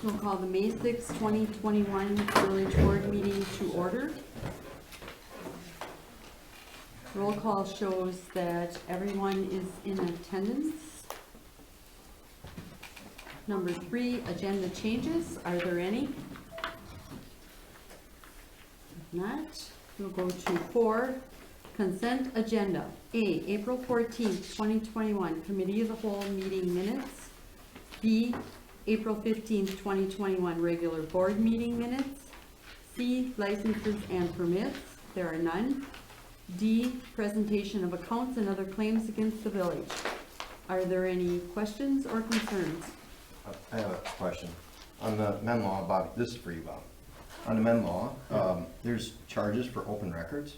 We'll call the May 6, 2021 village board meeting to order. Roll call shows that everyone is in attendance. Number 3, agenda changes. Are there any? If not, we'll go to 4, consent agenda. A, April 14th, 2021, committee of the whole meeting minutes. B, April 15th, 2021, regular board meeting minutes. C, licenses and permits. There are none. D, presentation of accounts and other claims against the village. Are there any questions or concerns? I have a question. On the men law, Bob, this is for you, Bob. On the men law, there's charges for open records.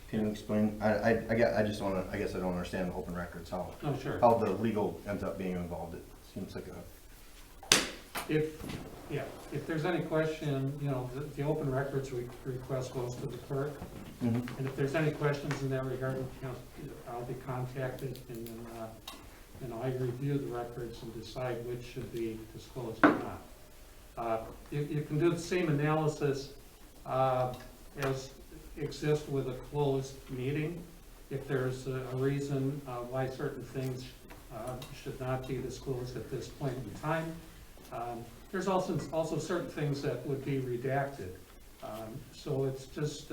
Can you explain? I guess I don't understand open records, how the legal ends up being involved. It seems like if there's any question, the open records request goes to the clerk. And if there's any questions in that regard, I'll be contacted, and then I review the records and decide which should be disclosed or not. You can do the same analysis as exists with a closed meeting. If there's a reason why certain things should not be disclosed at this point in time. There's also certain things that would be redacted. So it's just,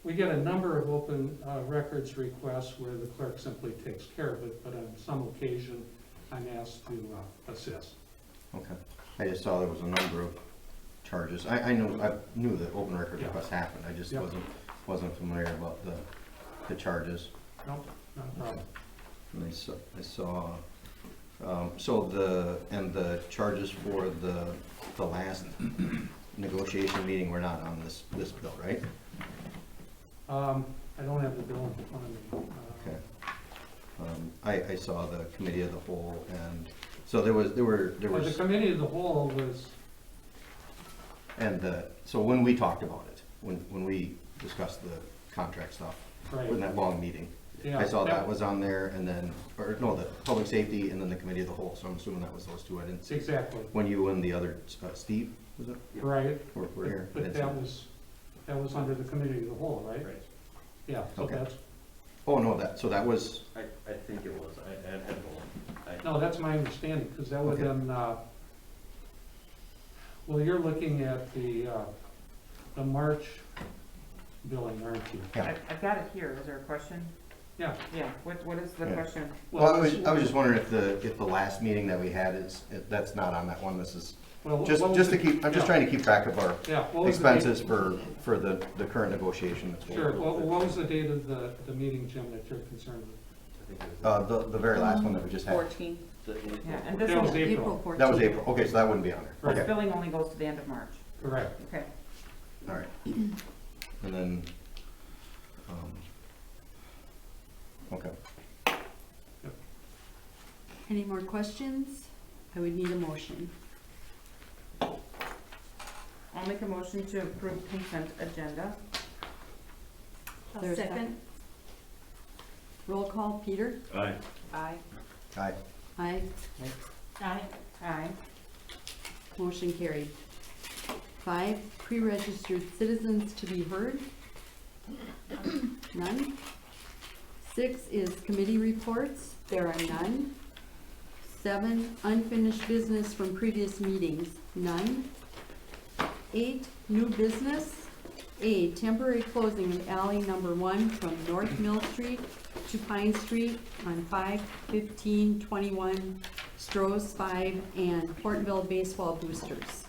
we get a number of open records requests where the clerk simply takes care of it, but on some occasion I'm asked to assist. okay. I just saw there was a number of charges. I knew that open record requests happened. I just wasn't familiar about the charges. Nope, not a problem. And I saw so the charges for the last negotiation meeting were not on this bill, right? I don't have the bill in front of me. Okay. I saw the committee of the whole, and so there was the committee of the whole was, and so when we talked about it, when we discussed the contract stuff, right, in that long meeting, yeah, I saw that was on there, and then, or no, the public safety, and then the committee of the whole. So I'm assuming that was those two. I didn't see exactly. When you and the other Steve, was it? Right. We're here. But that was under the committee of the whole, right? Right. Yeah. So Okay. that's. Oh no, that was. I think it was. I had both. No, that's my understanding, because that would have been. Well, you're looking at the March billing, aren't you? Yeah. I've got it here. Is there a question? Yeah. Yeah. What is the question? Well, I was just wondering if the last meeting that we had that's not on that one. This is just to keep. I'm just trying to keep track of our expenses for the current negotiation. That's Sure. Well, what was the date of the meeting, Jim, that you're concerned with? I think it was the very last one that we just had. 14. the April. Yeah, and this That was one, April. 14th. That was April. Okay, so that wouldn't be on there. Right. this Okay. billing only goes to the end of March. Correct. Okay. All right. And then. Okay. Any more questions? I would need a motion. I'll make a motion to approve consent agenda. There's a second. Roll call, Peter? Aye. Aye. Aye. Aye. Aye. Aye. Motion carried. 5, pre-registered citizens to be heard. None. 6 is committee reports. There are none. 7, unfinished business from previous meetings. None. 8, new business. A, temporary closing of alley number 1 from North Mill Street to Pine Street on 5/15/21, Stroh's 5, and Hortonville baseball boosters.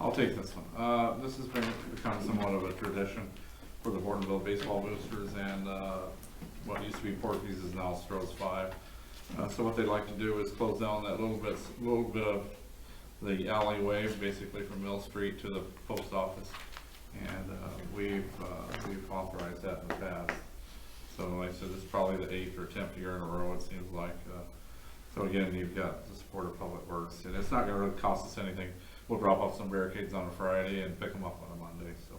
I'll take this one. This has become somewhat of a tradition for the Hortonville baseball boosters, and what used to be Porky's is now Stroh's 5. So what they'd like to do is close down that little bit of the alleyway, basically from Mill Street to the post office, and we've authorized that in the past. So like I said, it's probably the 8th or 10th year in a row, it seems like. So again, you've got the support of Public Works, and it's not going to really cost us anything. We'll drop off some barricades on a Friday and pick them up on a Monday. So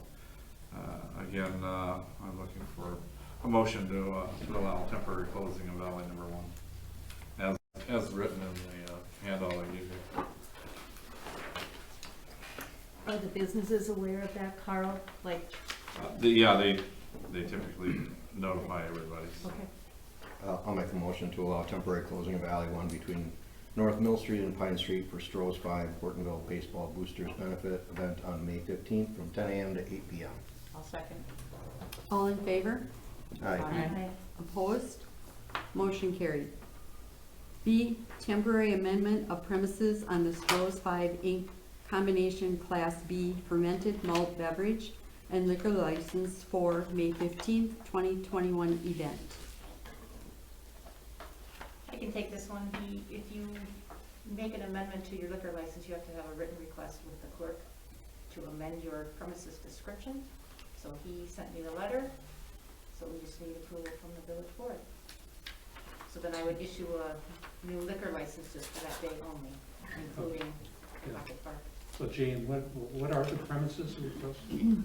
again, I'm looking for a motion to allow temporary closing of alley number 1, as written in the handout I gave you. businesses aware of that, Carl? Like, Yeah, they typically notify everybody. okay. I'll make a motion to allow temporary closing of Alley 1 between North Mill Street and Pine Street for Stroh's 5 Hortonville Baseball Boosters Benefit Event on May 15th from 10 a.m. to 8 p.m. I'll second. All in favor? Aye. Opposed? Motion carried. B, temporary amendment of premises on the Stroh's 5 Inc. Combination Class B fermented malt beverage and liquor license for May 15th, 2021 event. I can take this one. If you make an amendment to your liquor license, you have to have a written request with the clerk to amend your premises description. So he sent me the letter, so we just need approval from the village board. So then I would issue a new liquor license just for that day only, including Yeah. Pocket Park. So Jane, what are the premises requested?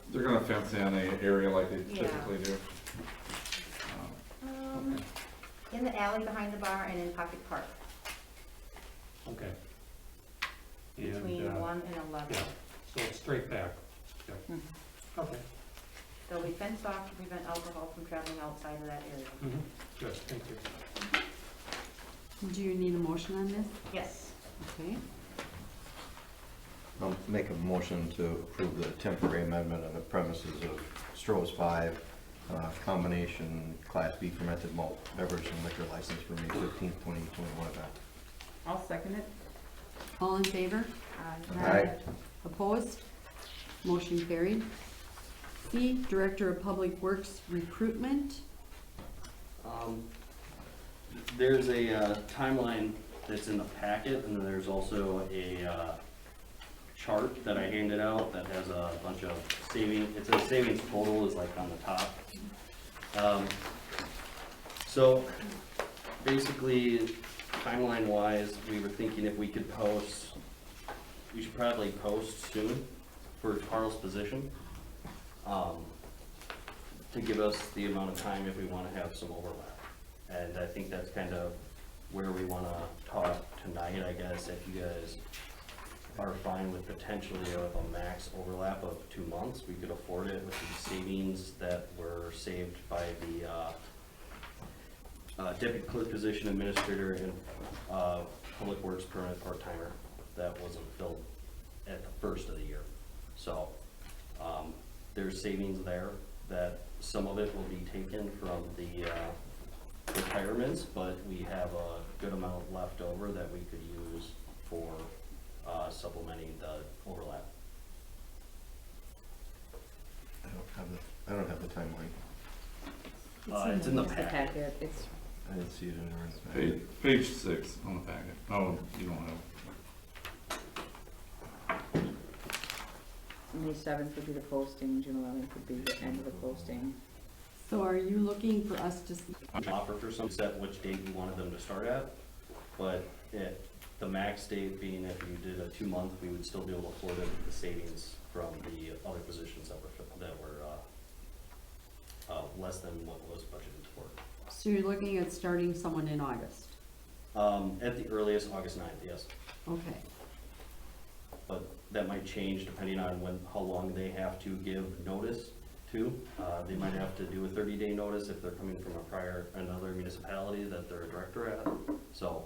They're gonna fence in an area like they Yeah. typically do. Okay. In the alley behind the bar and in Pocket Park, Okay. And, between 1 and 11. yeah, so it's straight back. Yeah. Mhm. Okay. They'll be fenced off to prevent alcohol from traveling outside of that area. Mhm. Good, thank you. Do you need a motion on this? Yes. Okay. I'll make a motion to approve the temporary amendment on the premises of Stroh's 5 combination Class B fermented malt beverage and liquor license for May 15th, 2021 event. I'll second it. All in favor? Aye. Opposed? Motion carried. C, Director of Public Works recruitment. There's a timeline that's in the packet, and then there's also a chart that I handed out that has a bunch of it says savings total is like on the top. So basically, timeline-wise, we were thinking if we could we should probably post soon for Carl's position, to give us the amount of time if we want to have some overlap. And I think that's kind of where we want to talk tonight, I guess, if you guys are fine with potentially of a max overlap of 2 months. We could afford it with the savings that were saved by the deputy clerk position, administrator, and public works permanent part-timer that wasn't filled at the first of the year. So there's savings there that some of it will be taken from the retirements, but we have a good amount left over that we could use for supplementing the overlap. I don't have the timeline. It's in the packet. It's, I didn't see it anywhere in the packet. Page 6 on the packet. Oh, you don't have. May 7th would be the posting, June 11th would be the end of the posting. So are you looking for us to, Offer for some set which date you wanted them to start at, but the max date being if you did a 2-month, we would still be able to afford it with the savings from the other positions that were less than what was budgeted for. so you're looking at starting someone in August? At the earliest, August 9th, yes, Okay. but that might change depending on how long they have to give notice to. They might have to do a 30-day notice if they're coming from another municipality that they're a director at. So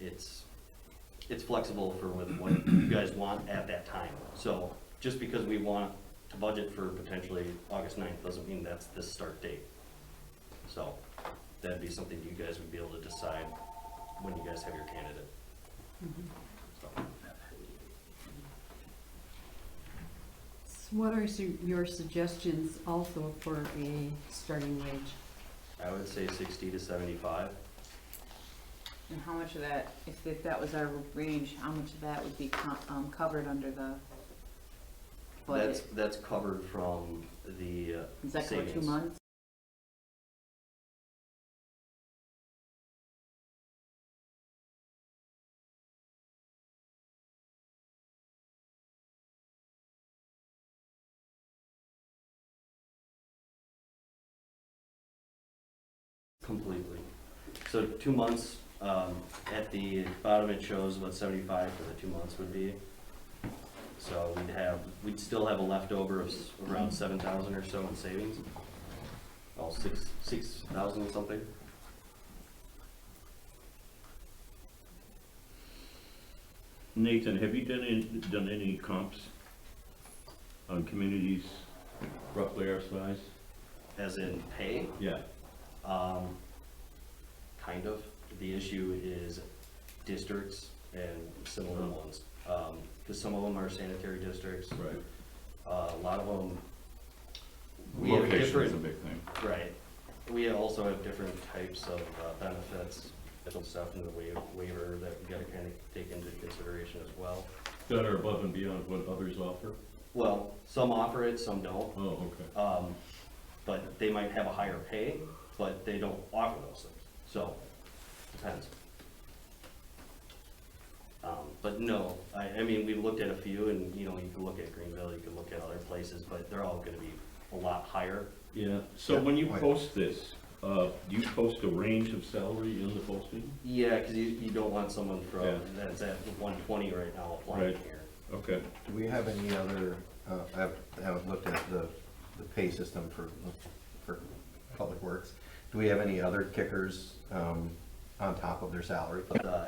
it's flexible for what you guys want at that time. So just because we want to budget for potentially August 9th doesn't mean that's this start date. So that'd be something you guys would be able to decide when you guys have your candidate. So. So what are your suggestions also for a starting wage? I would say 60 to 75. And how much of that, if that was our range, how much of that would be covered under the budget? That's covered from the Is that cover 2 savings. months? Completely. So 2 months At the bottom, it shows what 75 for the 2 months would be. So we'd still have a leftover of around 7,000 or so in savings. Oh, 6,000 something. Nathan, have you done any comps on communities roughly our size? As in pay, Yeah. kind of. The issue is districts and similar ones. Because some of them are sanitary districts. Right. A lot of them. We have Location is a different, big thing. right. We also have different types of benefits and stuff in the waiver that we gotta kind of take into consideration as well. That are above and beyond what others offer? Well, some offer it, some don't. Oh, okay. But they might have a higher pay, but they don't offer those things. So, depends. But no, I mean, we've looked at a few, and you can look at Greenville, you can look at other places, but they're all gonna be a lot higher. Yeah, so Yeah. when you post this, do you post a range of salary in the posting? Yeah, because you don't want someone Yeah. that's at 120 right now applying Right. here. Okay. Do we have any other, I haven't looked at the pay system for Public Works. Do we have any other kickers on top of their salary?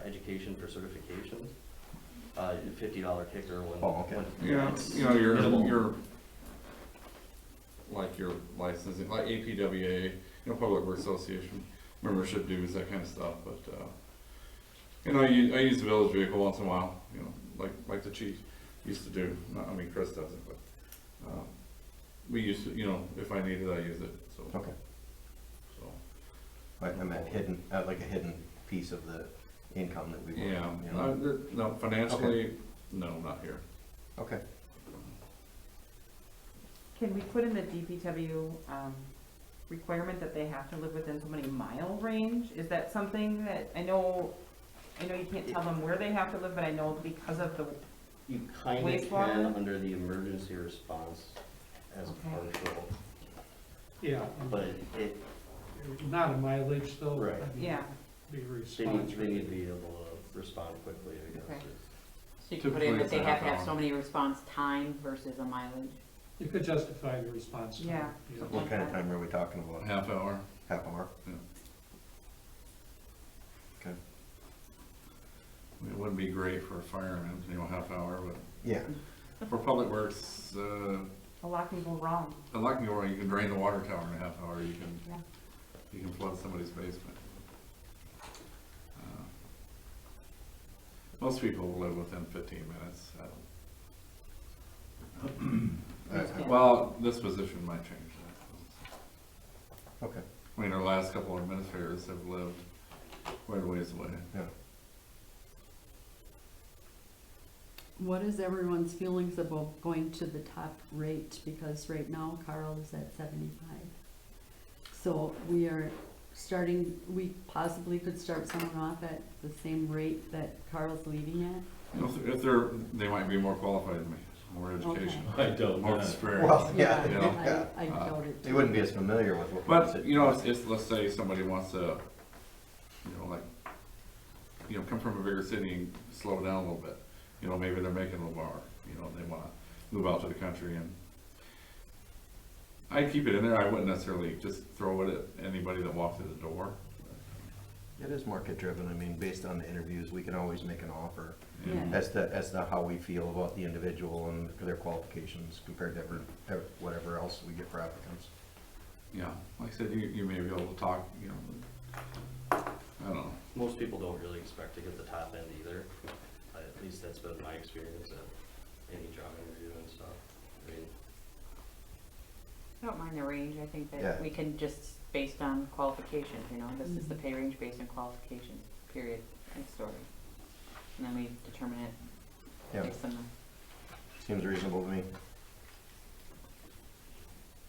Education for certification, $50 kicker when. Oh, okay. Yeah, it's you know, minimal. your licensing, like APWA, Public Works Association, membership dues, that kind of stuff, but, I use the village vehicle once in a while, like the chief used to do. I mean, Chris doesn't, but, we used to, if I need it, I use it, so. Okay. So, I meant hidden, like a hidden piece of the income that we. yeah, you know. no, financially, no, not here. Okay. Can we put in the DPW requirement that they have to live within so many mile range? Is that something that, I know you can't tell them where they have to live, but I know because of the, You kind of Wastewater? can under the emergency response as a Okay. partial, Yeah, but it, not a mileage though. Right. I mean, Yeah. Be they need responsive. to be able to respond quickly, I guess. Okay. So you can put in Typically that it's they a have half to have hour. so many response time versus a mileage. You could justify the response time. Yeah. What kind of time are we talking about? Half hour. Half hour? Yeah. Okay. It wouldn't be great for a fireman, half hour, Yeah. but for Public Works, a lot can go wrong. I like where you can drain the water tower in a half hour, Yeah. you can flood somebody's basement. Most people live within 15 minutes. Well, this position might change that. Okay. I mean, our last couple of administrators have lived quite a ways away. Yeah. What is everyone's feelings about going to the top rate? Because right now Carl is at 75. So we we possibly could start someone off at the same rate that Carl's leaving at? If they might be more qualified than me, more education, I don't more know. experience. Well, yeah, you know, yeah. I doubt it. They wouldn't be as familiar with what. But, if let's say somebody wants to, come from a bigger city and slow down a little bit. Maybe they're making a little more, they wanna move out to the country, and I'd keep it in there. I wouldn't necessarily just throw it at anybody that walked through the door. It is market driven. I mean, based on the interviews, we can always make an offer Yeah. as to how we feel about the individual and their qualifications compared to whatever else we get for applicants. Yeah, like I said, you may be able to talk, I don't know. Most people don't really expect to get the top end either. At least that's been my experience at any job interview and stuff. I mean, I don't mind the range, I think Yeah. that we can just, based on qualifications, this is the pay range based on qualifications, period, end story. And then we determine it Yeah, based on the. seems reasonable to me.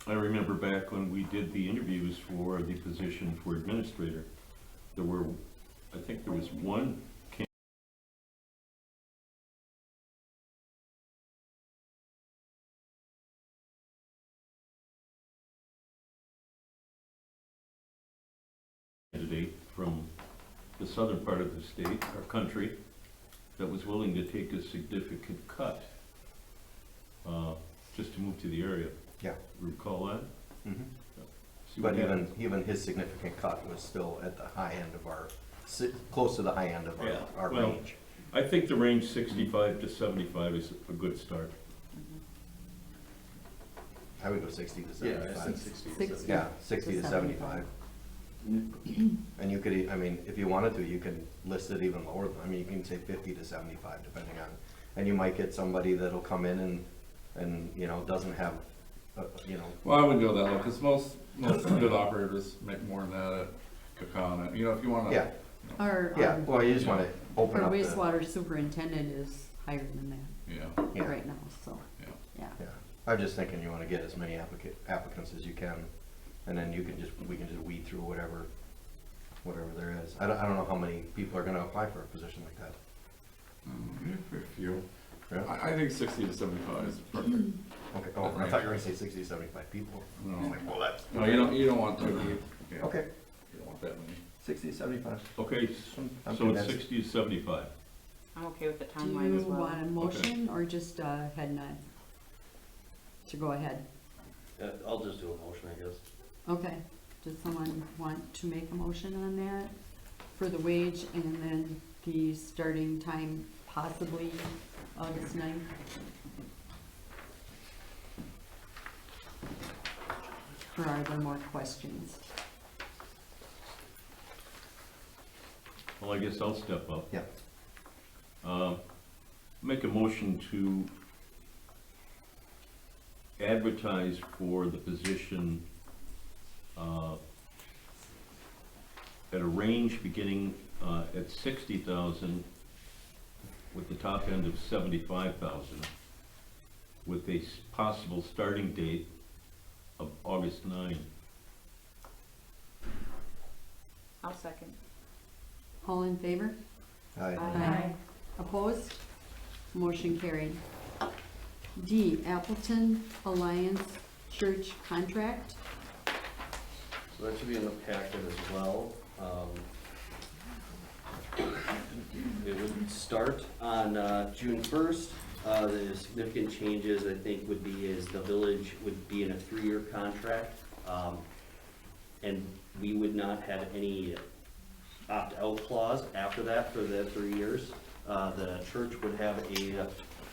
I remember back when we did the interviews for the position for administrator, I think there was one candidate from the southern part of the state, our country, that was willing to take a significant cut, just to move to the area. Yeah. Recall that? Mhm. See what But happened. even his significant cut was still at the high end of our, close to the high end of Yeah, our well, range. I think the range 65 to 75 is a good start. I would go 60 to Yeah, I 75. said 60 to 60. 70. Yeah, 60 to 75. And you could, I mean, if you wanted to, you could list it even lower. I mean, you can say 50 to 75, depending on, and you might get somebody that'll come in and, you know, doesn't have, you know, Well, I wouldn't go that low, because most good operators make more than that at Pecan. You know, if you wanna. yeah, Our, yeah, well, you just wanna open our up the, wastewater superintendent is higher than that Yeah, yeah, right now, so, yeah. yeah. yeah. I'm just thinking you wanna get as many applicants as you can, and then we can just weed through whatever there is. I don't know how many people are gonna apply for a position like that. Very few. Yeah? I think 60 to 75 is perfect. Okay, oh, I thought you were gonna say 60 to 75 people. I was No, like, well, that's. no, you don't want to be, yeah, Okay, you don't want that many. 60 to 75. Okay, I'm so it's convinced. 60 to 75. I'm okay with the Do timeline as you well. want a motion or just a head nod? To go ahead? I'll just do a motion, I guess. Okay, does someone want to make a motion on that for the wage and then the starting time possibly August 9th? Or are there more questions? Well, I guess I'll step up. Yeah. Make a motion to advertise for the position at a range beginning at 60,000 with the top end of 75,000 with a possible starting date of August 9. I'll second. All in favor? Aye. Opposed? Motion carried. D, Appleton Alliance Church contract. So that should be in the packet as well. It would start on June 1st. The significant changes, I think, would be is the village would be in a 3-year contract. And we would not have any opt-out clause after that for the 3 years. The church would have a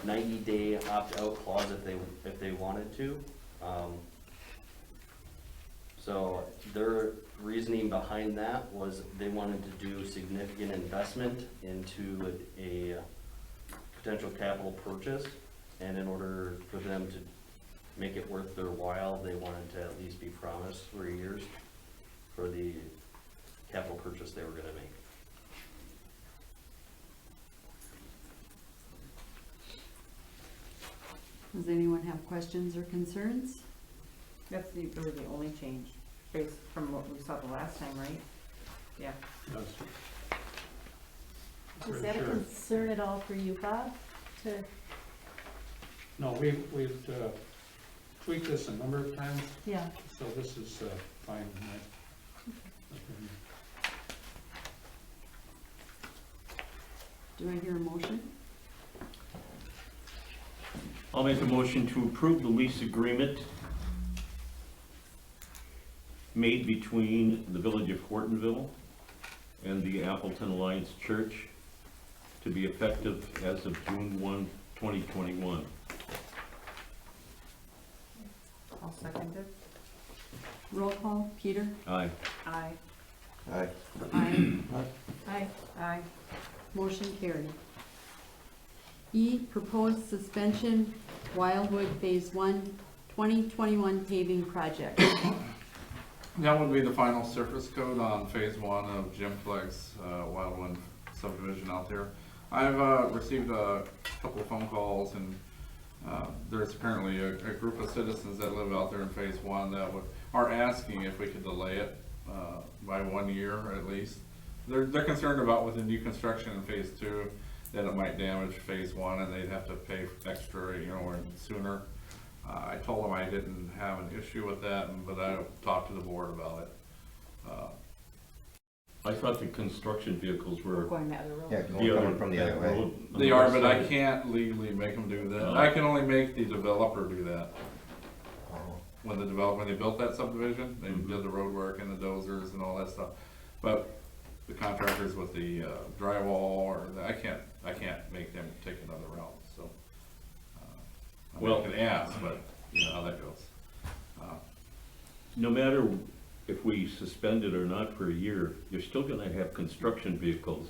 90-day opt-out clause if they wanted to. So their reasoning behind that was they wanted to do significant investment into a potential capital purchase, and in order for them to make it worth their while, they wanted to at least be promised 3 years for the capital purchase they were gonna make. Does anyone have questions or concerns? That's really the only change, based from what we saw the last time, right? Yeah. Is that a Sure. concern at all for you, Bob, to, No, we've tweaked this a number of times, Yeah. so this is fine. Right? Do I hear a motion? I'll make a motion to approve the lease agreement made between the Village of Hortonville and the Appleton Alliance Church to be effective as of June 1, 2021. I'll second it. Roll call, Peter? Aye. Aye. Aye. Aye. I, Aye. Motion carried. E, proposed suspension, Wildwood Phase 1, 2021 paving project. That would be the final surface coat on phase 1 of Jim Fleck's Wildwood subdivision out there. I've received a couple of phone calls, and there's apparently a group of citizens that live out there in phase 1 that are asking if we could delay it by 1 year at least. They're concerned about with the new construction in phase 2 that it might damage phase 1 and they'd have to pay extra, you know, or sooner. I told them I didn't have an issue with that, but I talked to the board about it. I thought the construction vehicles were. Going that other road. Yeah, the coming from the other way. road on They the are, west but I side. can't legally make them do that. Oh. I can only make the developer do that. Oh. When they built that subdivision, they did the road work and the dozers and all that stuff. But the contractors with the drywall, or, I can't make them take another route, so. I mean, I Well- can ask, but you know how that goes. No matter if we suspend it or not for a year, you're still gonna have construction vehicles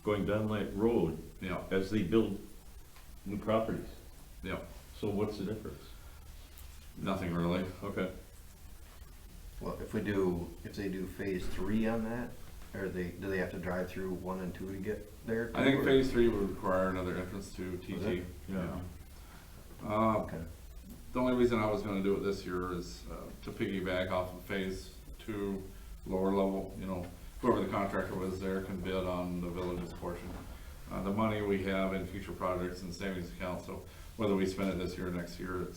going down that road Yeah, as they build new properties. yeah, So what's the difference? nothing really. Okay. Well, if they do phase 3 on that, or do they have to drive through 1 and 2 to get there? I think too, or- phase 3 would require another entrance to Would TT. it? Yeah. Okay. The only reason I was gonna do it this year is to piggyback off of phase 2, lower level, you know, whoever the contractor was there can bid on the village's portion. The money we have in future projects and savings account, so whether we spend it this year or next year,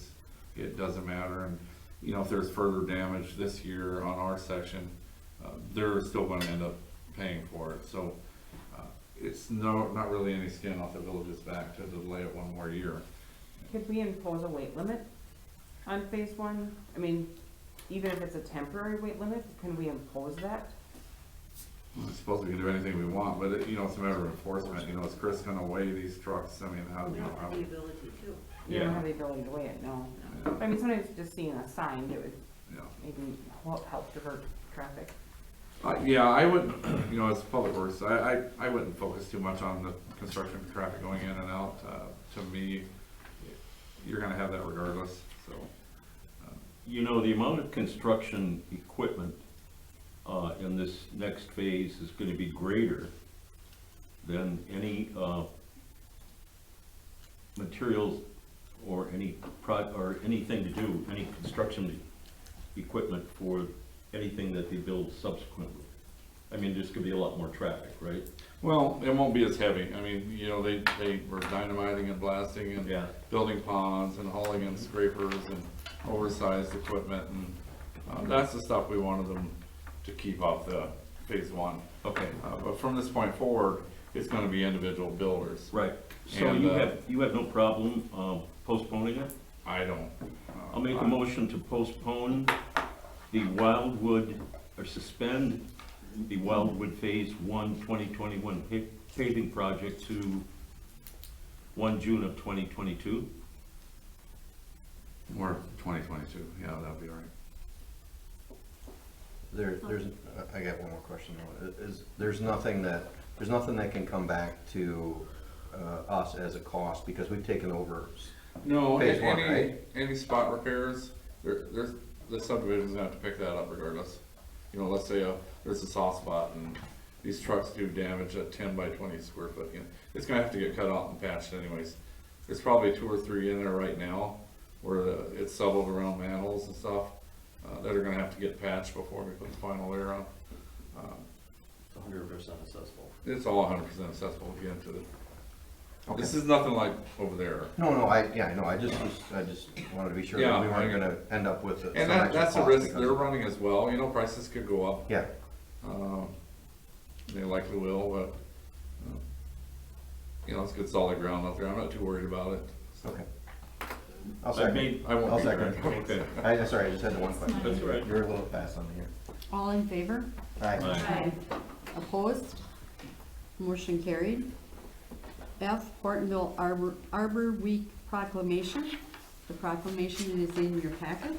it doesn't matter. And, you know, if there's further damage this year on our section, they're still gonna end up paying for it. So it's not really any skin off the village's back to delay it one more year. Could we impose a weight limit on phase 1? I mean, even if it's a temporary weight limit, can we impose that? I suppose we can do anything we want, but it, you know, it's a matter of enforcement. You know, is Chris gonna weigh these trucks? I mean, how, We you know, don't how? have the ability to. You Yeah. don't have the ability to weigh it, no. Yeah. I mean, sometimes just seeing a sign, it would Yeah. maybe help divert traffic. Yeah, I wouldn't, you know, as public works, I wouldn't focus too much on the construction traffic going in and out. To me, you're gonna have that regardless, so. You know, the amount of construction equipment in this next phase is gonna be greater than any materials or or anything to do, any construction equipment for anything that they build subsequently. I mean, there's gonna be a lot more traffic, right? Well, it won't be as heavy. I mean, you know, they were dynamiting and blasting and Yeah. building ponds and hauling in scrapers and oversized equipment, and that's the stuff we wanted them to keep off the phase 1. Okay. But from this point forward, it's gonna be individual builders. Right. So And, you have no problem postponing it? I don't. I'll make a motion to postpone the Wildwood, or suspend the Wildwood Phase 1 2021 paving project to 1 June of 2022. Or 2022, yeah, that'd be all right. I got one more question though. There's nothing that can come back to us as a cost because we've taken over. No, Phase 1, right? any spot repairs, the subdivision's gonna have to pick that up regardless. You know, let's say there's a soft spot and these trucks do damage at 10 by 20 square foot, you know, it's gonna have to get cut out and patched anyways. There's probably 2 or 3 in there right now where it's settled around manholes and stuff, that are gonna have to get patched before we put the final layer on. It's 100% accessible. It's all 100% accessible to get into it. Okay. This is nothing like over there. No, I know. I just wanted to be sure that Yeah, we weren't I- gonna end up with some And extra that's a cost risk because they're of- running as well, you know, prices could go up. Yeah, They likely will, but, you know, it's good solid ground out there. I'm not too worried about it. So, okay. I'll I second. made- I won't I'll be second. there. Okay. Sorry, I just had the one question. That's all right. You're a little fast on here. All in favor? Aye. Aye. Opposed? Motion carried. F, Hortonville Arbor Week proclamation. The proclamation is in your packet.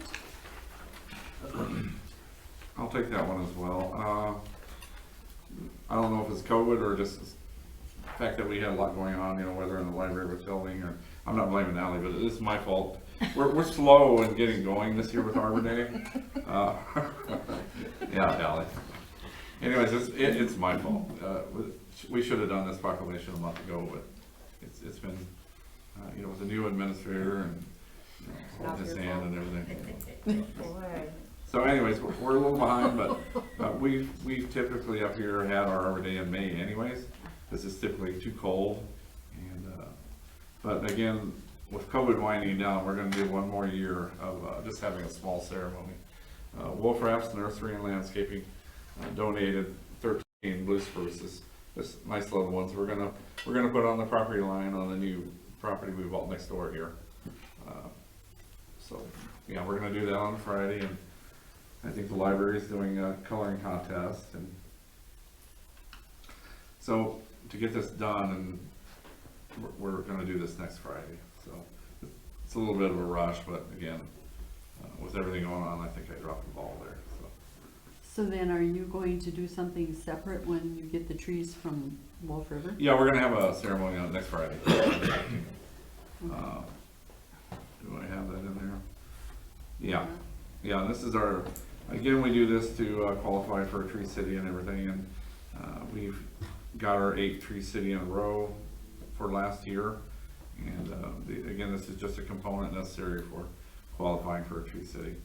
I'll take that one as well. I don't know if it's COVID or just the fact that we had a lot going on, you know, whether in the library with building or, I'm not blaming Ally, but it is my fault. We're slow in getting going this year with Arbor Day. Yeah, Ally. Anyways, it's my fault. We should have done this proclamation a month ago, but it's been, you know, with a new administrator and, you know, holding his hand and everything. Boy. So anyways, we're a little behind, but we've typically up here had our Arbor Day in May anyways. This is typically too cold, and, but again, with COVID winding down, we're gonna do one more year of just having a small ceremony. Wolf Wraps Nursery and Landscaping donated 13 blue spruce, this nice little ones, we're gonna put on the property line on the new property we bought next door here. So, yeah, we're gonna do that on Friday, and I think the library is doing a coloring contest, and so to get this done, and we're gonna do this next Friday, so it's a little bit of a rush, but again, with everything going on, I think I dropped the ball there, so. So then are you going to do something separate when you get the trees from Wolf River? Yeah, we're gonna have a ceremony on next Friday. Do I have that in there? Yeah, yeah, and this is our, again, we do this to qualify for a Tree City and everything, and we've got our 8th Tree City in a row for last year, and again, this is just a component necessary for qualifying for a Tree City.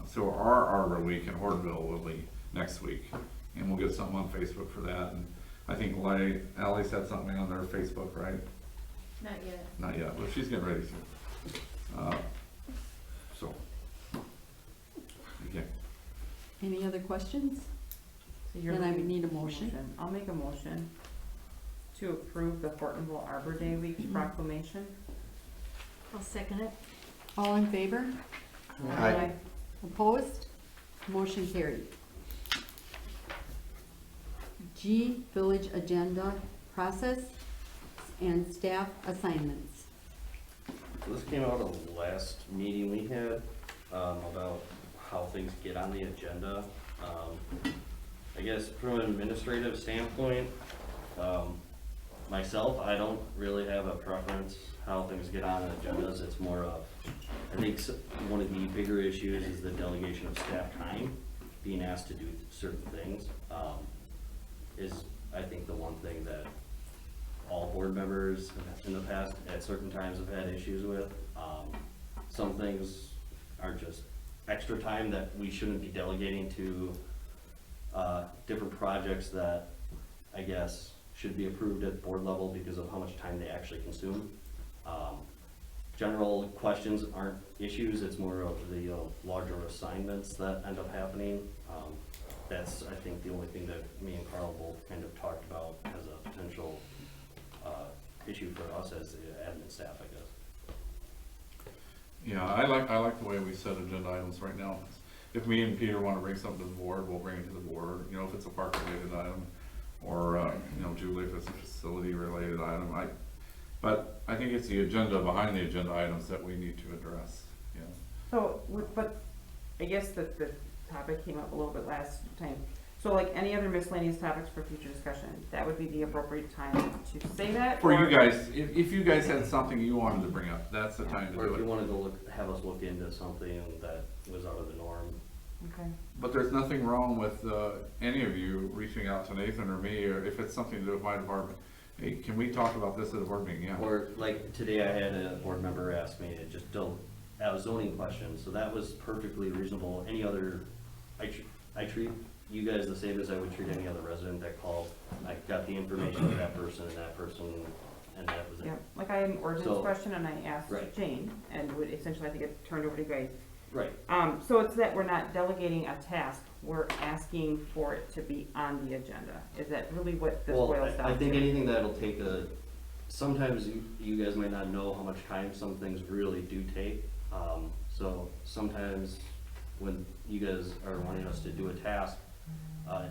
So our Arbor Week in Hortonville will be next week, and we'll get something on Facebook for that, and I think Ally's had something on their Facebook, right? Not yet. Not yet, but she's getting ready to. So, okay. Any other questions? So you're Then I would looking need a for motion. I'll make a motion to approve the Hortonville Arbor Day Week proclamation. I'll second it. All in favor? Aye. Opposed? Motion carried. G, village agenda process and staff assignments. So this came out of the last meeting we had, about how things get on the agenda. I guess from an administrative standpoint, myself, I don't really have a preference how things get on agendas. It's more of, I think one of the bigger issues is the delegation of staff time, being asked to do certain things, is I think the one thing that all board members in the past at certain times have had issues with. Some things are just extra time that we shouldn't be delegating to different projects that I guess should be approved at board level because of how much time they actually consume. General questions aren't issues, it's more of the larger assignments that end up happening. That's, I think, the only thing that me and Carl both kind of talked about as a potential issue for us as the admin staff, I guess. Yeah, I like the way we set agenda items right now. If me and Peter want to bring something to the board, we'll bring it to the board. You know, if it's a park related item, or you know, Julie, if it's a facility related item. But I think it's the agenda behind the agenda items that we need to address. Yeah. So, but I guess that the topic came up a little bit last time. So like any other miscellaneous topics for future discussion, that would be the appropriate time to say that? For or- you guys, if you guys had something you wanted to bring up, that's the time to Or if do you it. wanted to have us look into something that was out of the norm. Okay. But there's nothing wrong with any of you reaching out to Nathan or me, or if it's something to do with my department. Hey, can we talk about this at a board meeting? Yeah. Or like today I had a board member ask me to just have a zoning question, so that was perfectly reasonable. Any other, I treat you guys the same as I would treat any other resident that called. I got the information of that person, and that was it. Yeah, like I had an ordinance So- question and I asked Right. Jane, and would essentially I think it turned over to you guys. Right. So it's that we're not delegating a task, we're asking for it to be on the agenda. Is that really what this Well, boils down to? I think anything that'll take sometimes you guys might not know how much time some things really do take. So sometimes when you guys are wanting us to do a task,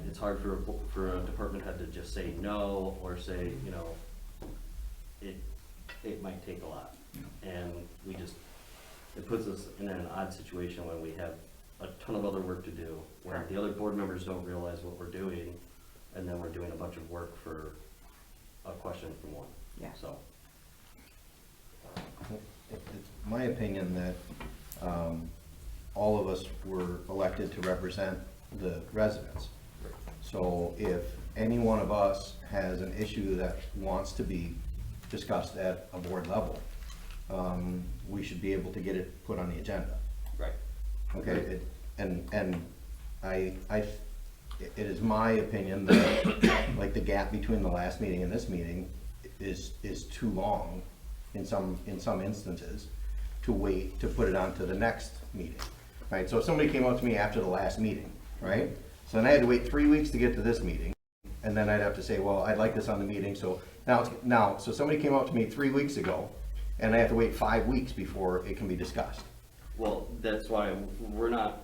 it's hard for a department head to just say no, or say, you know, it might take a lot. And it puts us in an odd situation when we have a ton of other work to do, where the other board members don't realize what we're doing, and then we're doing a bunch of work for a question from one. Yeah. So, It's my opinion that all of us were elected to represent the residents. So if any one of us has an issue that wants to be discussed at a board level, we should be able to get it put on the agenda. right. Okay, it is my opinion that, like, the gap between the last meeting and this meeting is too long in some instances to wait to put it on to the next meeting, right? So if somebody came up to me after the last meeting, right? So then I had to wait 3 weeks to get to this meeting. and then I'd have to say, well, I'd like this on the meeting, so so somebody came up to me 3 weeks ago, and I have to wait 5 weeks before it can be discussed. Well, that's why we're not,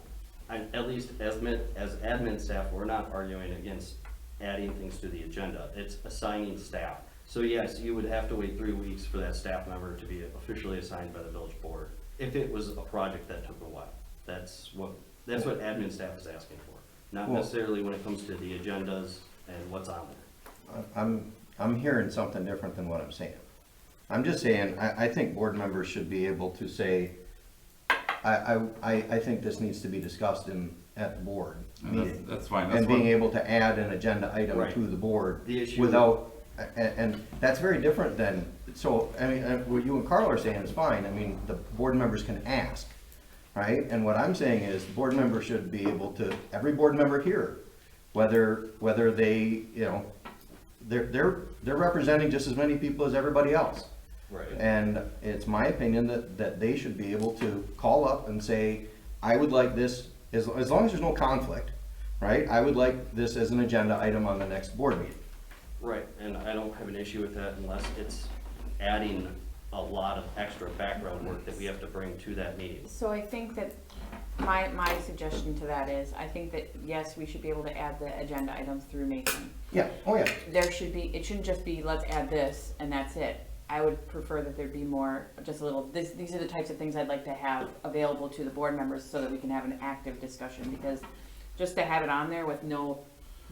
at least as admin staff, we're not arguing against adding things to the agenda. It's assigning staff. So yes, you would have to wait 3 weeks for that staff member to be officially assigned by the village board, if it was a project that took a while. That's what admin staff is asking for, not Well, necessarily when it comes to the agendas and what's on there. I'm hearing something different than what I'm saying. I'm just saying, I think board members should be able to say, I think this needs to be discussed at the board And meeting. that's fine, that's And being what, able to add an agenda item Right. to the board The issue- without, and that's very different than, so, I mean, what you and Carl are saying is fine. I mean, the board members can ask, right? And what I'm saying is, the board member should be able to, every board member here, whether they, you know, they're representing just as many people as everybody else. Right. And it's my opinion that they should be able to call up and say, I would like this, as long as there's no conflict, right? I would like this as an agenda item on the next board meeting. Right, and I don't have an issue with that unless it's adding a lot of extra background work that we have to bring to that meeting. So I think that my suggestion to that is, I think that, yes, we should be able to add the agenda items through Nathan. Yeah, oh yeah. There should be, it shouldn't just be, let's add this and that's it. I would prefer that there'd be more, just a little, these are the types of things I'd like to have available to the board members so that we can have an active discussion, because just to have it on there with no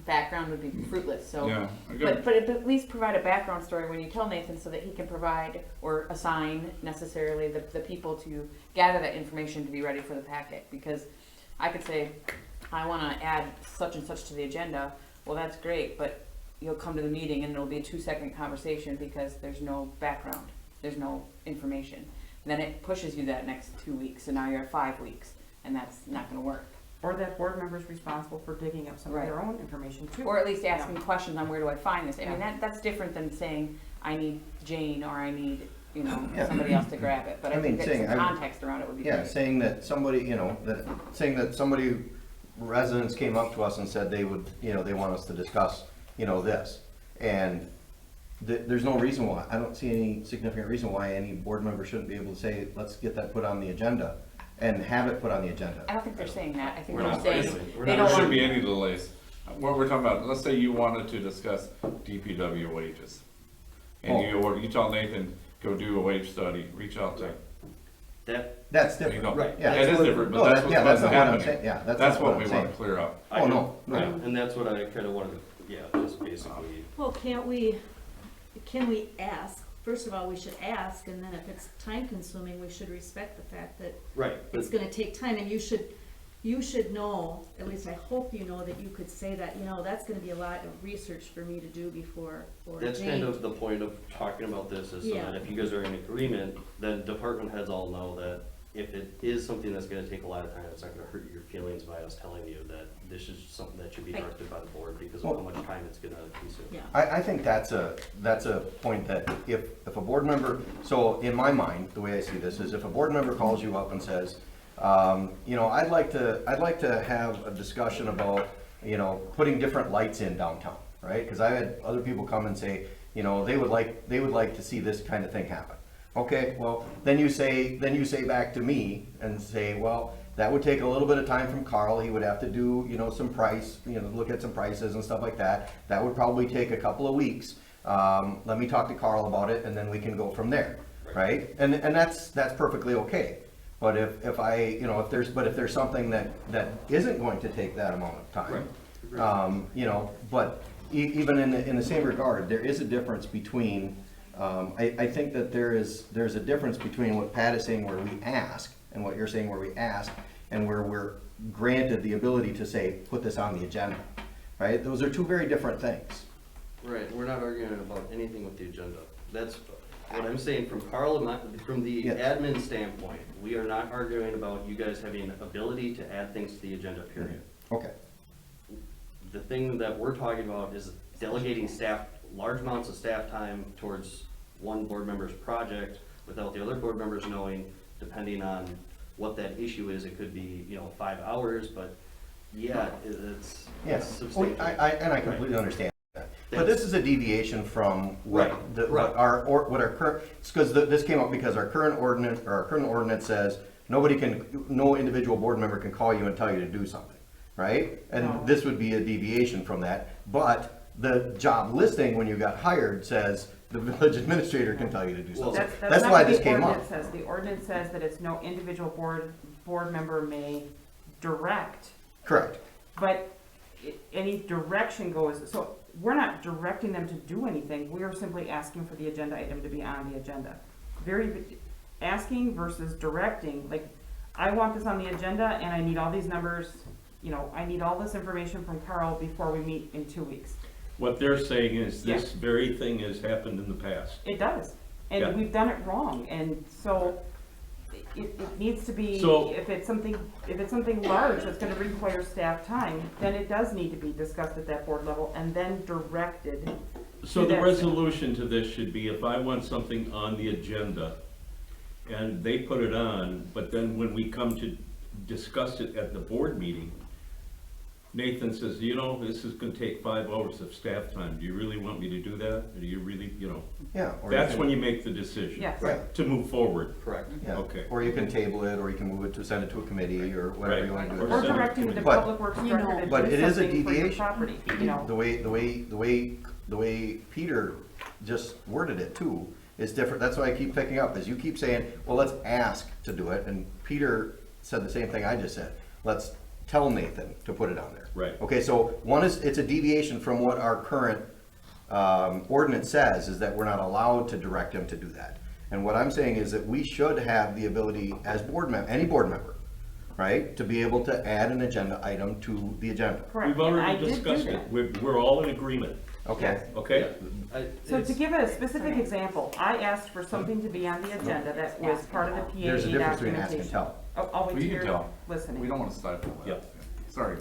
background would be fruitless, so. yeah, I get But at least provide a background story when you tell Nathan, so that he can provide or assign necessarily the people to gather that information to be ready for the packet. Because I could say, I wanna add such and such to the agenda, well, that's great, but you'll come to the meeting and it'll be a 2-second conversation because there's no background, there's no information. Then it pushes you that next 2 weeks, and now you're at 5 weeks, and that's not gonna work. Or that board member's responsible for digging up some of their own information too. Or at least asking questions on where do I find this. I mean, Yeah. that's different than saying, I need Jane, or I need, you know, Yeah. somebody else to grab it. But I I think mean, that saying some I- context around it would be Yeah, great. saying that somebody, you know, residents came up to us and said they would, you know, they want us to discuss, you know, this. And there's no reason why, I don't see any significant reason why any board member shouldn't be able to say, let's get that put on the agenda, and have it put on the agenda. I don't think they're saying that. I think We're they're not saying, saying- We're they not- don't there shouldn't want, be any delays. What we're talking about, let's say you wanted to discuss DPW wages. And you tell Nathan, go do a wage study, reach out to. That's There you different. go. Right. Yeah, It is what- different, no, but that's that- what's yeah, that's been not what I'm happening. saying. Yeah, That's not what I'm we saying. want to clear up. I Oh, do- no, no. Yeah, and that's what I kinda wanted to, yeah, just basically, Well, can we ask, first of all, we should ask, and then if it's time consuming, we should respect the fact that right, it's gonna take time, and you should know, at least I hope you know, that you could say that, you know, that's gonna be a lot of research for me to do before, or that's Jane. kind of the point of talking about this, is so Yeah. that if you guys are in agreement, then department heads all know that if it is something that's gonna take a lot of time, it's not gonna hurt your feelings by us telling you that this is something that should be Right. directed by the board because of how much time it's gonna consume. Yeah. I think that's a point that if a board member, so in my mind, the way I see this is if a board member calls you up and says, you know, I'd like to have a discussion about, you know, putting different lights in downtown, right? Because I had other people come and say, you know, they would like to see this kind of thing happen. Okay, well, then you say back to me and say, well, that would take a little bit of time from Carl. He would have to do, you know, some price, you know, look at some prices and stuff like that. That would probably take a couple of weeks. Let me talk to Carl about it, and then we can go from there, right? And that's perfectly okay. But if I, you know, if there's something that isn't going to take that amount of time, you know, but even in the same regard, there is a difference between. I think that there's a difference between what Pat is saying where we ask, and what you're saying where we ask, and where we're granted the ability to say, put this on the agenda, right? Those are two very different things. Right, we're not arguing about anything with the agenda. That's what I'm saying from from the Yes. admin standpoint. We are not arguing about you guys having ability to add things to the agenda, period. Okay. The thing that we're talking about is delegating large amounts of staff time towards one board member's project without the other board members knowing, depending on what that issue is. It could be, you know, 5 hours, but yeah, it's Yes, substantial. and I completely understand that. But this is a deviation from what, Right, the, right. what our current, it's because this came up because our current ordinance says no individual board member can call you and tell you to do something, right? No. And this would be a deviation from that, but the job listing, when you got hired, says the village administrator can tell you to do Well, something. That's That's not why what this the came up. ordinance says. The ordinance says that it's no individual board member may direct, Correct. but any direction goes, so we're not directing them to do anything, we are simply asking for the agenda item to be on the agenda. Asking versus directing, like, I want this on the agenda and I need all these numbers, you know, I need all this information from Carl before we meet in 2 weeks. What they're saying is Yeah. this very thing has happened in the past. It does, Yeah. and we've done it wrong, and so it needs to be, So- if it's something large that's gonna require staff time, then it does need to be discussed at that board level and then directed. So to the that- resolution to this should be if I want something on the agenda and they put it on, but then when we come to discuss it at the board meeting, Nathan says, you know, this is gonna take 5 hours of staff time. Do you really want me to do that? Or do you really, you know? Yeah. or That's can- when you make the decision. Yes. Right. To move forward. Correct. Yeah. Okay. Or you can table it, or you can move it to, send it to a committee, or whatever you Right. want to Or do. Or send it directing to the me. But- public works You know, director but to it do is a something for your deviation. property, you know? The way Peter just worded it too is different. That's why I keep picking up, is you keep saying, well, let's ask to do it, and Peter said the same thing I just said. Let's tell Nathan to put it on there. Right. Okay, so one is, it's a deviation from what our current ordinance says, is that we're not allowed to direct him to do that. And what I'm saying is that we should have the ability as any board member, right, to be able to add an agenda item to the agenda. Correct, We've and I already did do discussed that. it. We're all in agreement, Okay? okay? So to give a specific example, I asked for something to be on the agenda that was part of the PAE There's a difference between ask and documentation. tell. Oh, I'll wait We till can you're tell. listening. We don't wanna stifle that. Yep. Sorry,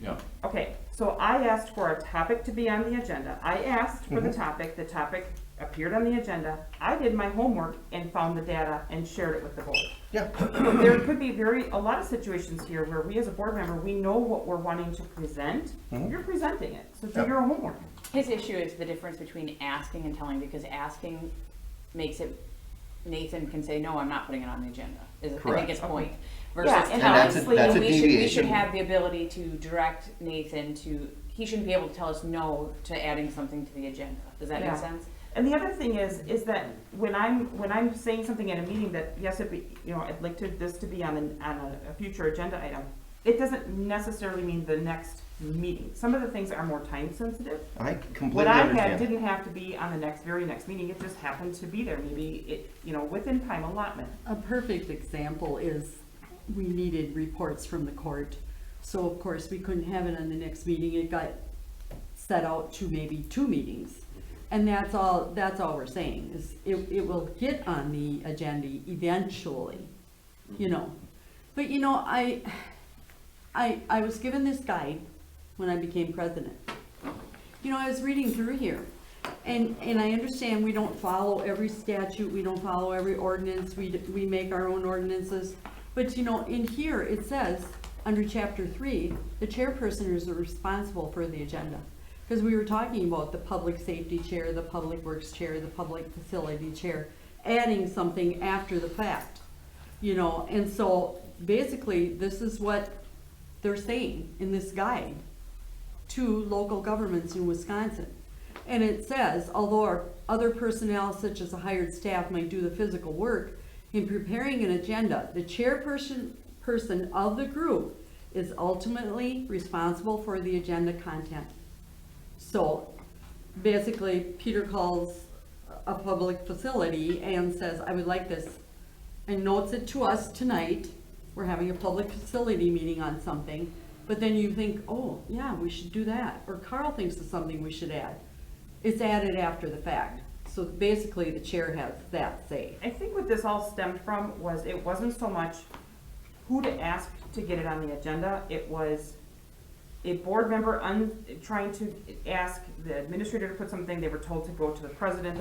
yeah. Okay, so I asked for a topic to be on the agenda. I asked for the topic appeared on the agenda. I did my homework and found the data and shared it with the board. Yeah. There could be a lot of situations here where we as a board member, we know what we're wanting to present. You're presenting it, so do Yeah. your homework. His issue is the difference between asking and telling, because asking makes it, Nathan can say, no, I'm not putting it on the agenda, is, I Correct. think his point. Yeah, Versus and telling, honestly, that's a and we should deviation. have the ability to direct Nathan to, he shouldn't be able to tell us no to adding something to the agenda. Does that Yeah. make sense? And the other thing is that when I'm saying something at a meeting that, yes, I'd like this to be on a future agenda item, it doesn't necessarily mean the next meeting. Some of the things are more time sensitive. I What completely I had understand. didn't have to be on the very next meeting, it just happened to be there, maybe within time allotment. A perfect example is we needed reports from the court. So of course, we couldn't have it on the next meeting. It got set out to maybe 2 meetings. And that's all we're saying, is it will get on the agenda eventually, you know. But you know, I was given this guide when I became president. You know, I was reading through here, and I understand we don't follow every statute, we don't follow every ordinance, we make our own ordinances. But you know, in here, it says, under chapter 3, the chairperson is responsible for the agenda. Because we were talking about the public safety chair, the public works chair, the public facility chair, adding something after the fact, you know. And so basically, this is what they're saying in this guide to local governments in Wisconsin. And it says, although our other personnel such as a hired staff might do the physical work, in preparing an agenda, the chairperson of the group is ultimately responsible for the agenda content. So basically, Peter calls a public facility and says, I would like this, and notes it to us tonight. We're having a public facility meeting on something, but then you think, oh, yeah, we should do that. Or Carl thinks of something we should add. It's added after the fact. So basically, the chair has that say. I think what this all stemmed from was, it wasn't so much who to ask to get it on the agenda, it was a board member trying to ask the administrator to put something, they were told to go to the president,